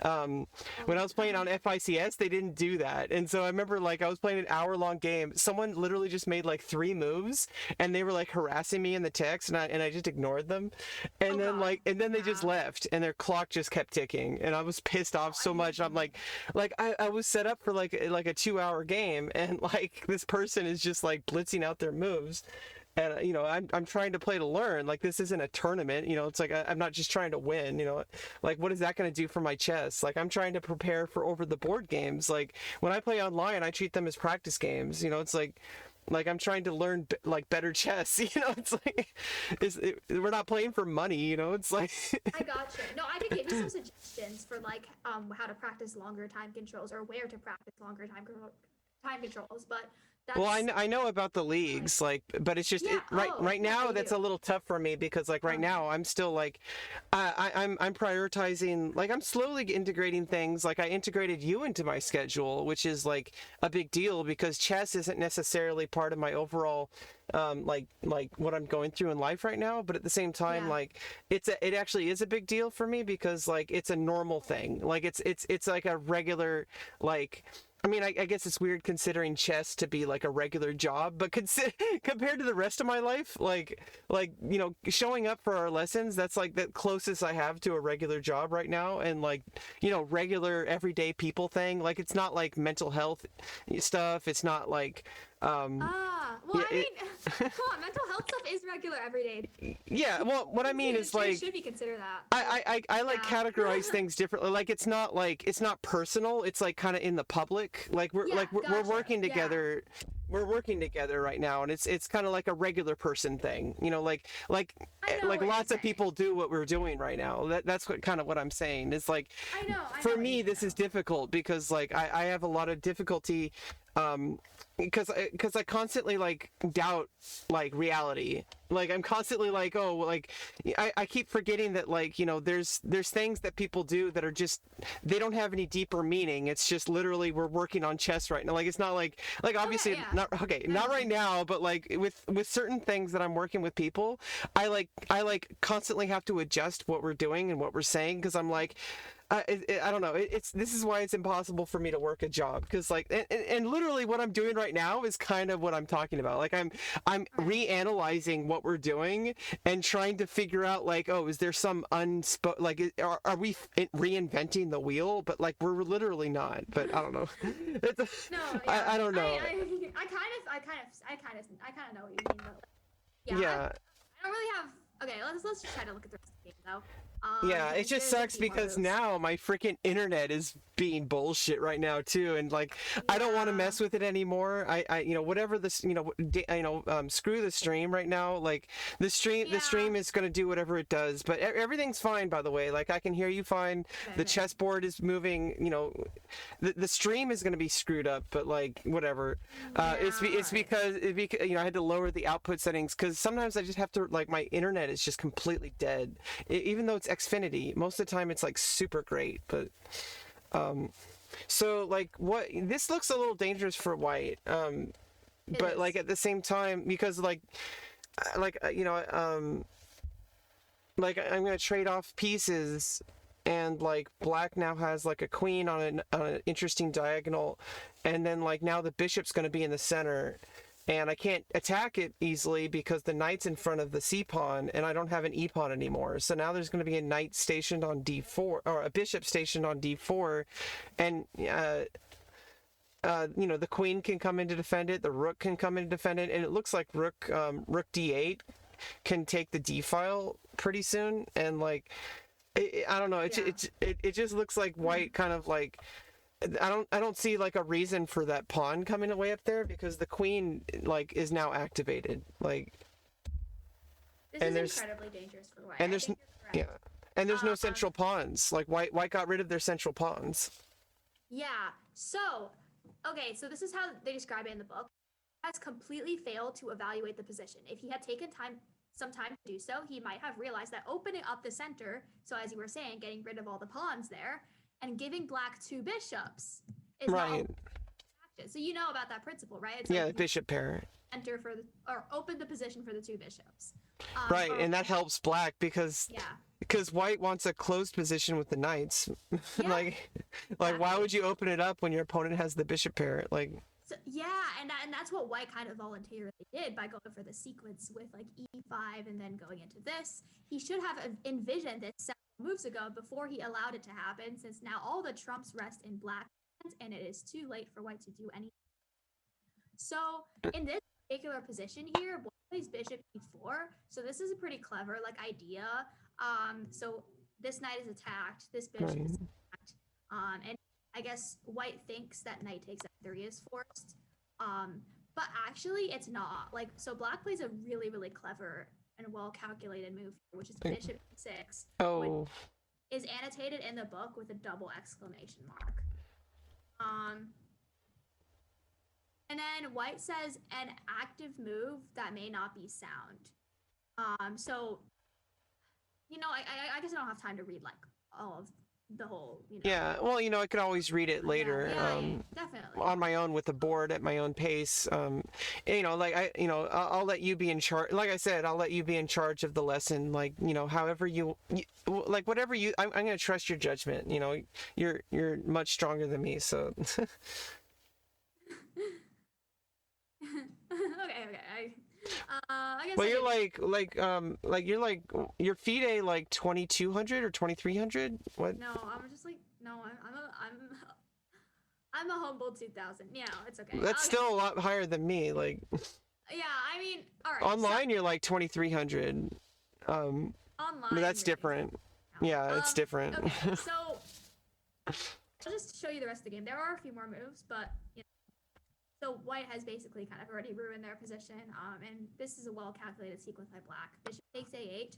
when I was playing on FICS, they didn't do that. And so I remember like I was playing an hour-long game, someone literally just made like 3 moves, and they were like harassing me in the text, and I just ignored them, and then they just left, and their clock just kept ticking, and I was pissed off so much. I'm like I was set up for like a 2-hour game, and like this person is just like blitzing out their moves. and I'm trying to play to learn. Like, this isn't a tournament, it's like I'm not just trying to win, like what is that going to do for my chess? Like, I'm trying to prepare for over the board games. Like, when I play online, I treat them as practice games. It's like I'm trying to learn like better chess. It's like we're not playing for money. It's like I gotcha. No, I could give you some suggestions for like how to practice longer time controls or where to practice longer time controls, but well, that's I know about the leagues, like, but it's just yeah. right Yeah, now you that's do. a little tough for me because like right Okay. now I'm still like I'm prioritizing, like I'm slowly integrating things. Like, I integrated you into my schedule, which is like a big deal because chess isn't necessarily part of my overall like what I'm going through in life right now, but at the same time, Yeah. like it actually is a big deal for me because like it's a normal thing. Like, it's like a regular, like, I mean, I guess it's weird considering chess to be like a regular job, but compared to the rest of my life, like showing up for our lessons, that's like the closest I have to a regular job right now, and like regular everyday people thing. Like, it's not like mental health stuff. It's not like Well, yeah, I mean, come on, mental health stuff is regular everyday. yeah. Well, what I mean is like Should be consider that. I like Yeah. categorize things differently. Like, it's not personal. It's like kind of in the public. Like, we're Yeah, like we're gotcha. working Yeah. together. We're working together right now, and it's kind of like a regular person thing. I know Like what you're lots of saying. people do what we're doing right now. That's what kind of what I'm saying. It's like I know for what you me mean, this is though. difficult because like I have a lot of difficulty because I constantly like doubt like reality. Like, I'm constantly like, oh, like I keep forgetting that like there's things that people do that are just, they don't have any deeper meaning. It's just literally we're working on chess right now. Like, it's not like Okay, obviously yeah. not okay, not right now, but like with certain things that I'm working with people, I constantly have to adjust what we're doing and what we're saying because I'm like I don't know. This is why it's impossible for me to work a job because like and literally what I'm doing right now is kind of what I'm talking about. Like, I'm Right. reanalyzing what we're doing and trying to figure out like, oh, is there some like are we reinventing the wheel? But like we're literally not. But I don't know. No, yeah. I don't know. I kind of know what you mean, but like, yeah, Yeah. I don't really have. Okay, let's just try to look at the rest of the game though. Yeah, it just There's a sucks few more because moves. now my freaking internet is being bullshit right now too, and like I don't want to Yeah. mess with it anymore. Whatever this, screw the stream right now. Like the Yeah. stream is gonna do whatever it does, but everything's fine. By the way, like I can hear you fine. Okay. The Okay. chessboard is moving. The stream is gonna be screwed up, but like whatever. It's Yeah. Right. because I had to lower the output settings because sometimes I just have to, like, my internet is just completely dead. Even though it's Xfinity, most of the time it's like super great, but so like what this looks a little dangerous for white, It but like is. at the same time because like like I'm gonna trade off pieces, and like black now has like a queen on an interesting diagonal, and then like now the bishop's gonna be in the center, and I can't attack it easily because the knight's in front of the c pawn, and I don't have an e pawn anymore. So now there's going to be a knight stationed on d4, or a bishop stationed on d4, and the queen can come in to defend it, the rook can come in to defend it, and it looks like rook d8 can take the d file pretty soon, and like I don't know, Yeah. it just looks like white kind of like. I don't see like a reason for that pawn coming away up there because the queen like is now activated, like, This and is there's incredibly dangerous for white. and I there's think you're yeah, correct. and there's no Um. central pawns. Like white got rid of their central pawns. Yeah. So, okay. So this is how they describe it in the book. Has completely failed to evaluate the position. If he had taken some time to do so, he might have realized that opening up the center, so as you were saying, getting rid of all the pawns there, and giving black two bishops is not Right. action. So you know about that principle, right? It's Yeah, like the you bishop pair. enter for the or open the position for the two bishops. Right, Or and that helps black because yeah, white wants a closed position with the knights. yeah, like why exactly. would you open it up when your opponent has the bishop pair? Like, So, yeah, and that's what white kind of voluntarily did by going for the sequence with like e5 and then going into this. He should have envisioned this several moves ago before he allowed it to happen, since now all the trumps rest in black hands and it is too late for white to do anything. So in this particular position here, White plays bishop e4. So this is a pretty clever like idea. So this knight is attacked. This bishop Right. is attacked. And I guess White thinks that knight takes f3 is forced. But actually it's not. Like, so Black plays a really, really clever and well calculated move here, which is bishop e6. Oh. Is annotated in the book with a double exclamation mark. And then White says an active move that may not be sound. So, you know, I guess I don't have time to read like all of the whole, you know. Yeah, well, I could always read it later. Yeah, definitely. On my own with the board at my own pace. Like I'll let you be in charge. Like I said, I'll let you be in charge of the lesson. Like, however you like, whatever you. I'm gonna trust your judgment. You're much stronger than me, so. Okay. I guess. Well, you're your FIDE like 2200 or 2300. What? No, I'm just like I'm a humble 2000. Yeah, it's okay. That's still a lot higher than me. Like. Yeah, I mean, all right. Online, you're like 2300. Online. But that's different. Yeah, it's different. Okay, so I'll just show you the rest of the game. There are a few more moves, but so White has basically kind of already ruined their position. And this is a well-calculated sequence by Black. Bishop takes a8.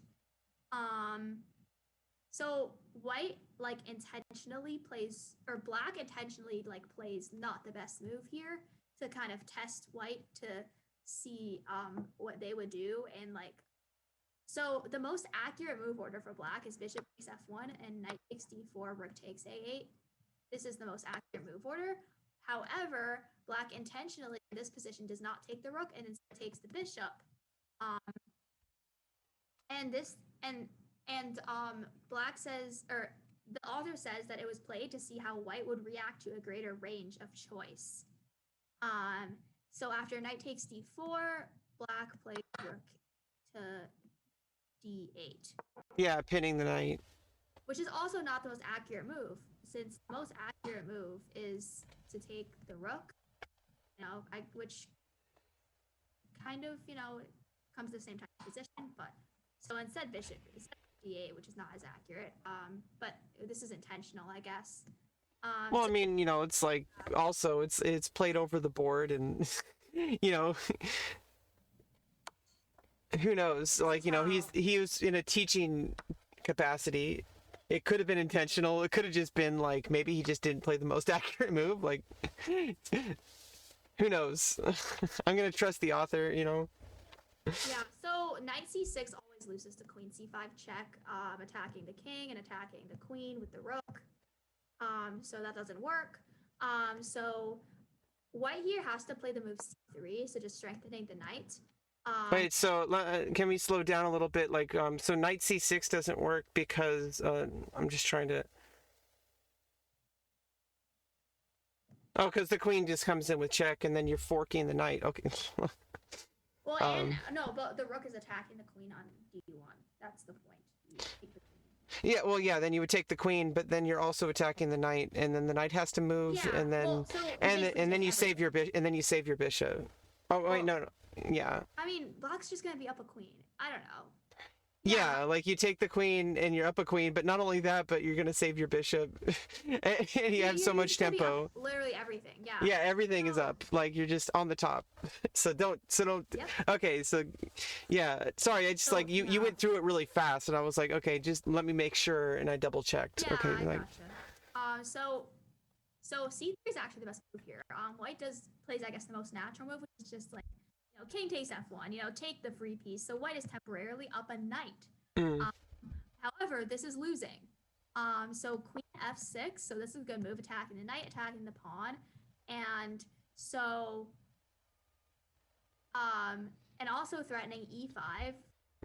So White like intentionally plays, or Black intentionally like plays not the best move here to kind of test White to see what they would do. And like, so the most accurate move order for Black is bishop takes f1 and knight takes d4, rook takes a8. This is the most accurate move order. However, Black intentionally in this position does not take the rook and instead takes the bishop. Black says, or the author says that it was played to see how White would react to a greater range of choice. So after knight takes d4, Black plays rook to d8. Yeah, pinning the knight. Which is also not the most accurate move, since the most accurate move is to take the rook, which kind of, comes to the same type of position, but so instead bishop is d8, which is not as accurate. But this is intentional, I guess. Well, I mean, it's like also it's played over the board, and who knows? Like, he was in a teaching capacity. It could have been intentional. It could have just been like maybe he just didn't play the most accurate move. Like, who knows? I'm gonna trust the author. Yeah. So knight c6 always loses to queen c5 check, attacking the king and attacking the queen with the rook. So that doesn't work. So White here has to play the move c3, so just strengthening the knight. Wait, so can we slow down a little bit? Like, so knight c6 doesn't work because I'm just trying to. Oh, because the queen just comes in with check, and then you're forking the knight. Okay. Well, and no, but the rook is attacking the queen on d1. That's the point. You take the queen. Yeah, well, yeah. Then you would take the queen, but then you're also attacking the knight, and then the knight has to move, Yeah, and then well, so and then you save your bishop. Oh wait, no. Yeah. I mean, Black's just gonna be up a queen. I don't know. Yeah, like you take the queen and you're up a queen, but not only that, but you're gonna save your bishop, and you have so much tempo. Literally everything. Yeah. Yeah, everything is up. Like you're just on the top. So don't. Yep. Okay, so yeah. Sorry, I just like you went through it really fast, and I was like, okay, just let me make sure, and I double checked. Yeah, Okay, I like. Gotcha. So c3 is actually the best move here. White plays I guess the most natural move, which is just like, king takes f1. Take the free piece. So White is temporarily up a knight. However, this is losing. So queen f6. So this is a good move, attacking the knight, attacking the pawn, and so and also threatening e5.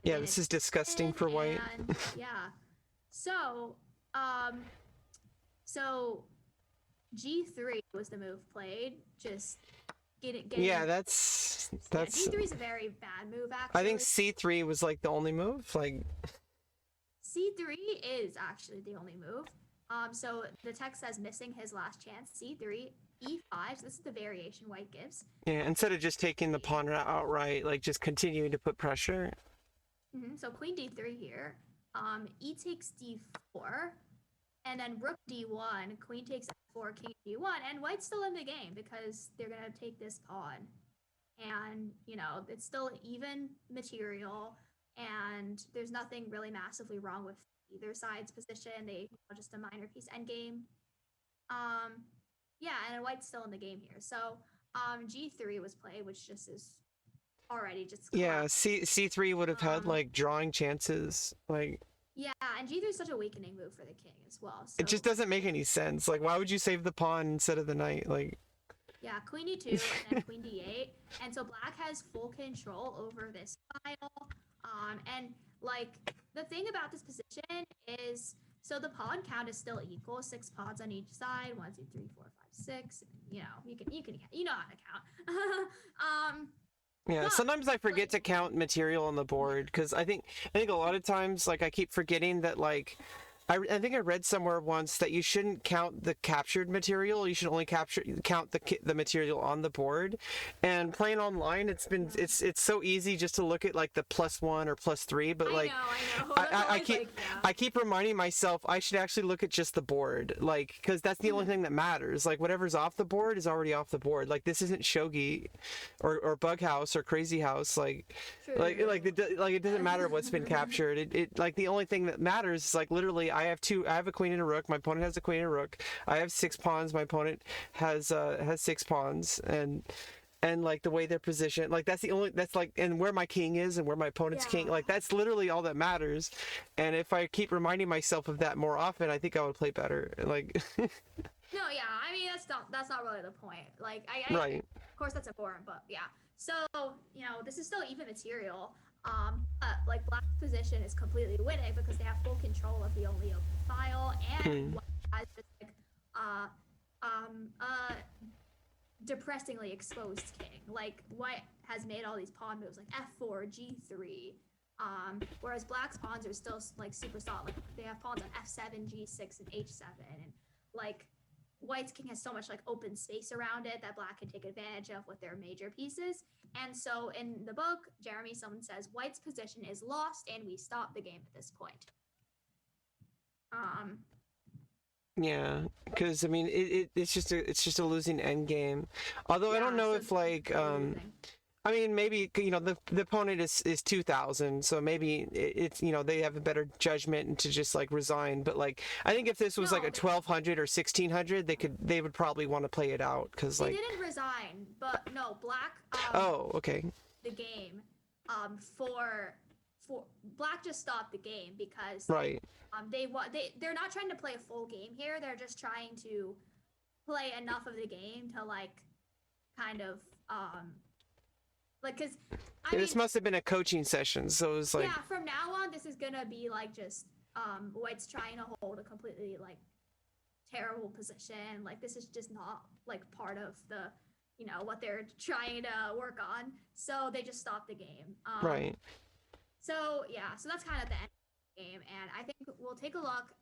Yeah, this is disgusting for White. And, yeah. So so g3 was the move played. Just getting. Yeah, that's. g3 is a very bad move, actually. I think c3 was like the only move. Like. c3 is actually the only move. So the text says missing his last chance. c3 e5. So this is the variation white gives. Yeah, instead of just taking the pawn outright, like just continuing to put pressure. So queen d3 here. E takes d4, and then rook d1, queen takes f4, king d1, and white's still in the game because they're gonna take this pawn, and it's still even material, and there's nothing really massively wrong with either side's position. They just a minor piece endgame. Yeah, and white's still in the game here. So g3 was played, which just is already just Yeah, collapsed. C3 would have had like drawing chances. Like Yeah, and g3 is such a weakening move for the king as well. So it just doesn't make any sense. Like why would you save the pawn instead of the knight? Like yeah, queen d2 and then queen d8, and so black has full control over this file. And like the thing about this position is, so the pawn count is still equal, 6 pawns on each side, 1, 2, 3, 4, 5, 6. You know how to count. yeah, But sometimes I forget like, to count material on the board because I think a lot of times like I keep forgetting that like I think I read somewhere once that you shouldn't count the captured material. You should only count the material on the board. And playing online, it's so easy just to look at like the +1 or +3, but like I know. I keep I keep reminding myself I should actually look at just the board, like because that's the only thing that matters. Like whatever's off the board is already off the board. Like this isn't shogi, or bug house or crazy house. Like it doesn't matter what's been captured. It like the only thing that matters is like literally I have a queen and a rook. My opponent has a queen and a rook. I have 6 pawns. My opponent has 6 pawns, and like the way they're positioned, like that's like, and where my king is and where my opponent's king, like that's literally all that matters. And if I keep reminding myself of that more often, I think I would play better. Like No, yeah, I mean that's not really the point. Like right. Of course that's important, but yeah. So this is still even material. But like black's position is completely winning because they have full control of the only open file, and white has this like depressingly exposed king. Like white has made all these pawn moves like f4, g3. Whereas black's pawns are still like super solid. Like they have pawns on f7, g6, and h7, and like white's king has so much like open space around it that black can take advantage of with their major pieces. And so in the book, someone says white's position is lost and we stop the game at this point. Yeah, because I mean it's just a losing end game. Although I don't know if like I mean maybe the opponent is 2,000, so maybe it's they have a better judgment to just like resign. But like I think if this was like a 1,200 or 1,600, they would probably want to play it out because like they didn't resign, but no, black. Oh, okay. The game, for black just stopped the game because right. They're not trying to play a full game here. They're just trying to play enough of the game to like kind of like because this must have been a coaching session, so it was like yeah. From now on, this is gonna be like just white's trying to hold a completely like terrible position. Like this is just not like part of the what they're trying to work on. So they just stopped the game. Right. So yeah, so that's kind of the end of the game, and I think we'll take a look.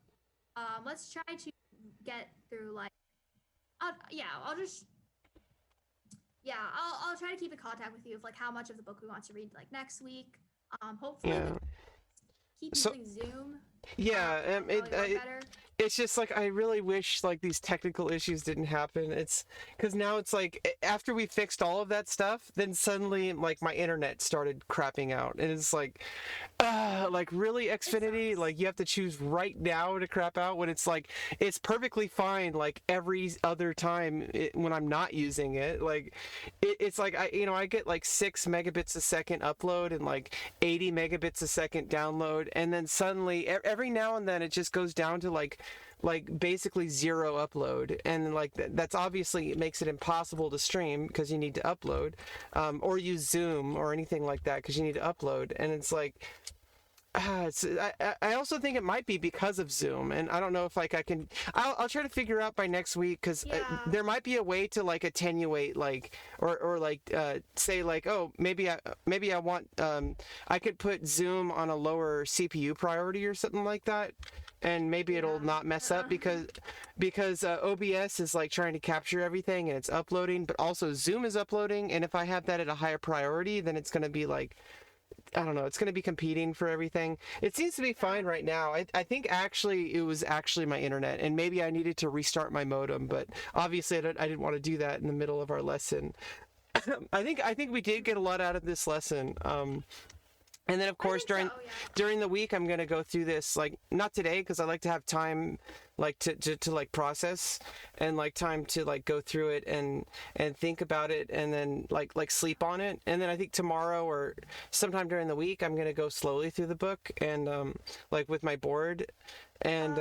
Let's try to get through like, I'll try to keep in contact with you of like how much of the book we want to read like next week. Hopefully keep using Zoom. Yeah, it's just like I really wish like these technical issues didn't happen. It's because now it's like after we fixed all of that stuff, then suddenly like my internet started crapping out, and it's like really Xfinity, like you have to choose right now to crap out when it's like it's perfectly fine like every other time when I'm not using it. Like it's like I get like 6 megabits a second upload and like 80 megabits a second download, and then suddenly every now and then it just goes down to like basically 0 upload, and like that's obviously it makes it impossible to stream because you need to upload, or use Zoom or anything like that because you need to upload. And it's like I also think it might be because of Zoom, and I don't know if like I can. I'll try to figure out by next week because Yeah. there might be a way to like attenuate like or like say like, oh, maybe I want I could put Zoom on a lower CPU priority or something like that, and maybe it'll Yeah. not mess up because OBS is like trying to capture everything and it's uploading, but also Zoom is uploading, and if I have that at a higher priority, then it's gonna be like, I don't know. It's going to be competing for everything. It seems to be Yeah. fine right now. I think actually it was actually my internet, and maybe I needed to restart my modem. But obviously, I didn't want to do that in the middle of our lesson. I think we did get a lot out of this lesson. And then of I course think so. Yeah. during the week I'm gonna go through this, like not today because I like to have time like to like process and like time to like go through it and think about it and then like sleep on it, and then I think tomorrow or sometime during the week I'm gonna go slowly through the book and like with my board and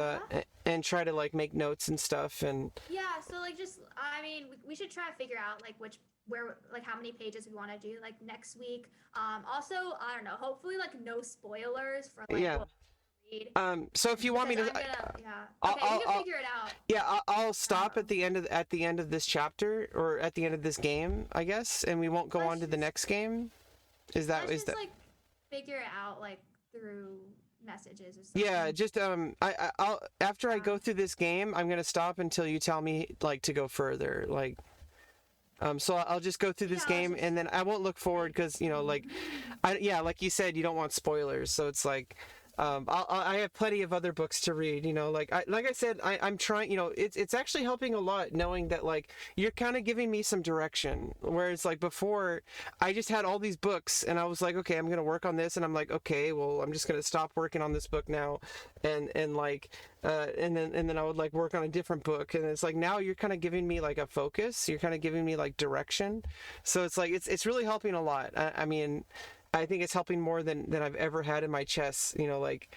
and try to like make notes and stuff and Yeah, so like just I mean we should try to figure out like which where like how many pages we want to do like next week. Also, I don't know, hopefully like no spoilers for like yeah. what we read So if you want because me to, I'm gonna yeah. I'll, Okay, we can I'll, figure it out. yeah, I'll stop Um, at the end of this chapter or at the end of this game, I guess, and we won't go on let's to the just next game. Is that let's is just that? like figure it out like through messages or something. Yeah, just I'll after I Yeah. go through this game, I'm gonna stop until you tell me like to go further, like. So I'll just go through Yeah, this let's game just and then I won't look forward because you know like, yeah, like you said, you don't want spoilers, so it's like. I have plenty of other books to read, you know, like I said, I'm trying, you know, it's actually helping a lot knowing that like you're kind of giving me some direction. Whereas like before I just had all these books and I was like, okay, I'm going to work on this. And I'm like, okay, well, I'm just going to stop working on this book now. And like, and then I would like work on a different book. And it's like, now you're kind of giving me like a focus. You're kind of giving me like direction. So it's like, it's really helping a lot. I mean, I think it's helping more than I've ever had in my chess, you know, like,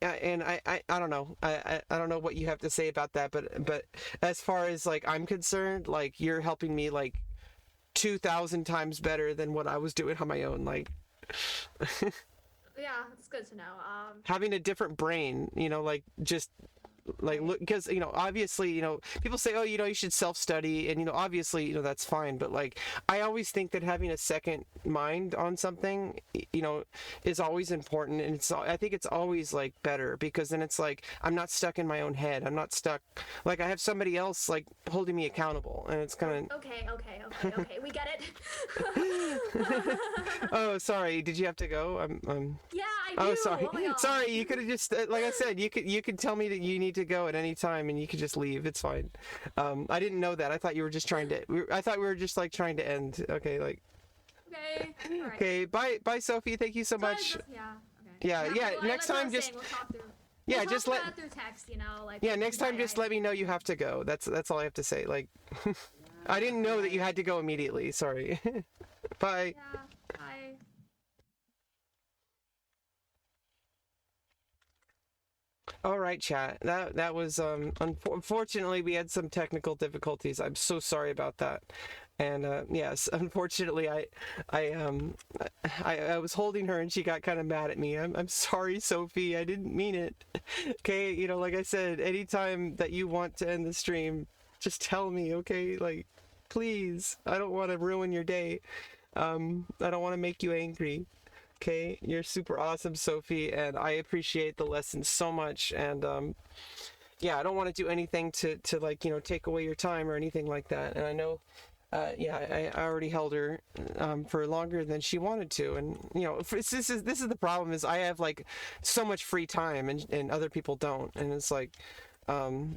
and I don't know. I don't know what you have to say about that, but as far as like I'm concerned, like you're helping me like 2,000 times better than what I was doing on my own. Like Yeah, it's good to know. having a different brain, you know, like just like look because you know obviously you know people say, oh, you know, you should self-study, and you know obviously you know that's fine, but like I always think that having a second mind on something, you know, is always important, and I think it's always like better because then it's like I'm not stuck in my own head. I'm not stuck, like I have somebody else like holding me accountable, and it's kind of Okay, we get it. oh, sorry, did you have to go? Yeah, I do. Oh, sorry. Oh my god. Sorry, you could have just like I said, you could tell me that you need to go at any time and you could just leave. It's fine. I didn't know that. I thought you were just trying to I thought we were just like trying to end. Okay, like Okay. All right. okay, bye Sophie. Thank you so much. Yeah. Okay. Yeah, yeah, well, next that's what I time was just saying, we'll talk through. yeah, We'll just talk let about it through text, you know, like yeah, next time right, just let me know you have to go. That's all I have to say. Like I didn't know that you had to go immediately. Sorry. Bye. Yeah. Bye. All right, chat. That was unfortunately we had some technical difficulties. I'm so sorry about that. And yes, unfortunately I was holding her and she got kind of mad at me. I'm sorry, Sophie. I didn't mean it. Okay, you know, like I said, anytime that you want to end the stream, just tell me, okay? Like please. I don't want to ruin your day. I don't want to make you angry. Okay, you're super awesome, Sophie, and I appreciate the lesson so much. And yeah, I don't want to do anything to like, you know, take away your time or anything like that. And I know, yeah, I already held her for longer than she wanted to, and you know, this is the problem is I have like so much free time and other people don't, and it's like.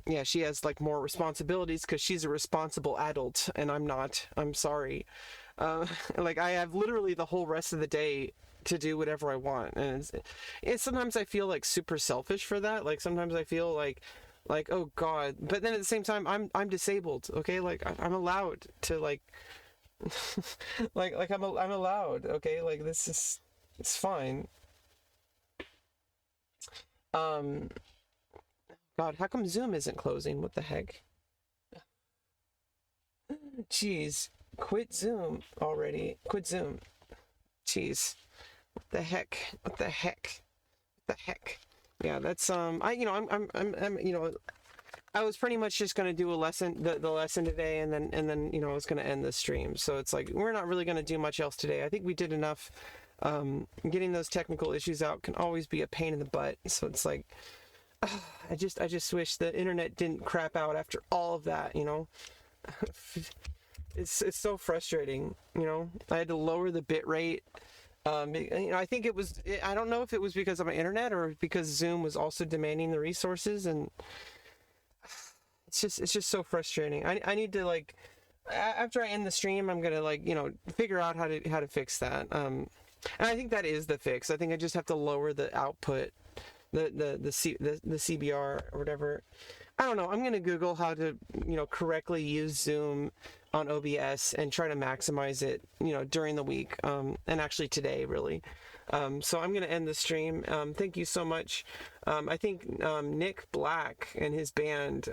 Yeah, she has like more responsibilities because she's a responsible adult and I'm not. I'm sorry. Like I have literally the whole rest of the day to do whatever I want, and it's sometimes I feel like super selfish for that. Like sometimes I feel like oh god, but then at the same time I'm disabled. Okay, like I'm allowed to like like I'm allowed. Okay, like this is it's fine. Um. God, how come Zoom isn't closing? What the heck? Jeez, quit Zoom already. Quit Zoom. Jeez. What the heck? What the heck? The heck? Yeah, that's I was pretty much just gonna do a lesson, the lesson today, and then I was gonna end the stream. So it's like we're not really gonna do much else today. I think we did enough. Getting those technical issues out can always be a pain in the butt. So it's like, I just wish the internet didn't crap out after all of that. It's so frustrating. I had to lower the bit rate. I think I don't know if it was because of my internet or because Zoom was also demanding the resources, and it's just so frustrating. I need to, like, after I end the stream, I'm gonna, like, figure out how to fix that. And I think that is the fix. I think I just have to lower the output, the CBR or whatever. I don't know. I'm gonna Google how to correctly use Zoom on OBS and try to maximize it during the week, and actually today, really. So I'm gonna end the stream. Thank you so much. I think Nick Black and his band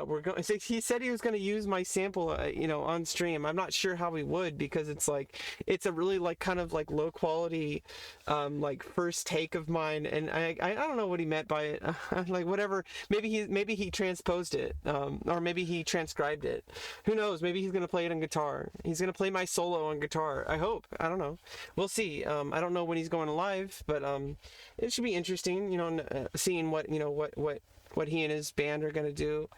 we're going. He said he was going to use my sample, on stream. I'm not sure how he would, because it's a really, like, kind of like low quality, like, first take of mine, and I don't know what he meant by it. Like, whatever. Maybe he transposed it, or maybe he transcribed it. Who knows? Maybe he's going to play it on guitar. He's going to play my solo on guitar. I hope. I don't know. We'll see. I don't know when he's going live, but it should be interesting. Seeing what he and his band are going to do.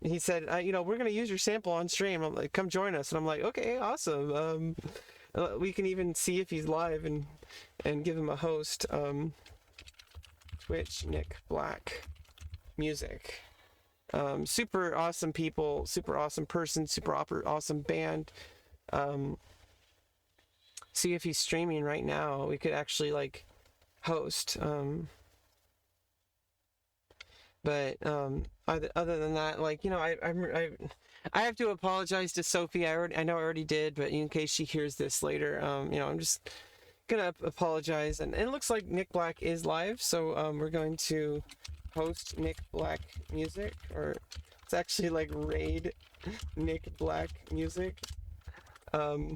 He said, we're going to use your sample on stream. I'm like, come join us. And I'm like, okay, awesome. We can even see if he's live and give him a host. Twitch, Nick Black Music. Super awesome people, super awesome person, super awesome band. See if he's streaming right now. We could actually, like, host. But other than that, like, I have to apologize to Sophie. I know I already did, but in case she hears this later, I'm just gonna apologize. And it looks like Nick Black is live, so we're going to host Nick Black Music, or it's actually like raid Nick Black Music. Oh,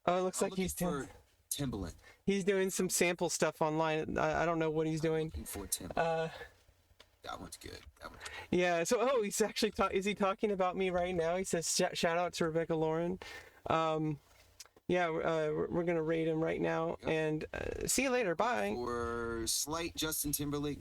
it looks like he's doing Timbaland. He's doing some sample stuff online. I don't know what he's doing. That one's good. Yeah. So, he's actually is he talking about me right now? He says shout out to Rebecca Lauren. Yeah, we're gonna rate him right now, and see you later. Bye. For slight Justin Timberlake.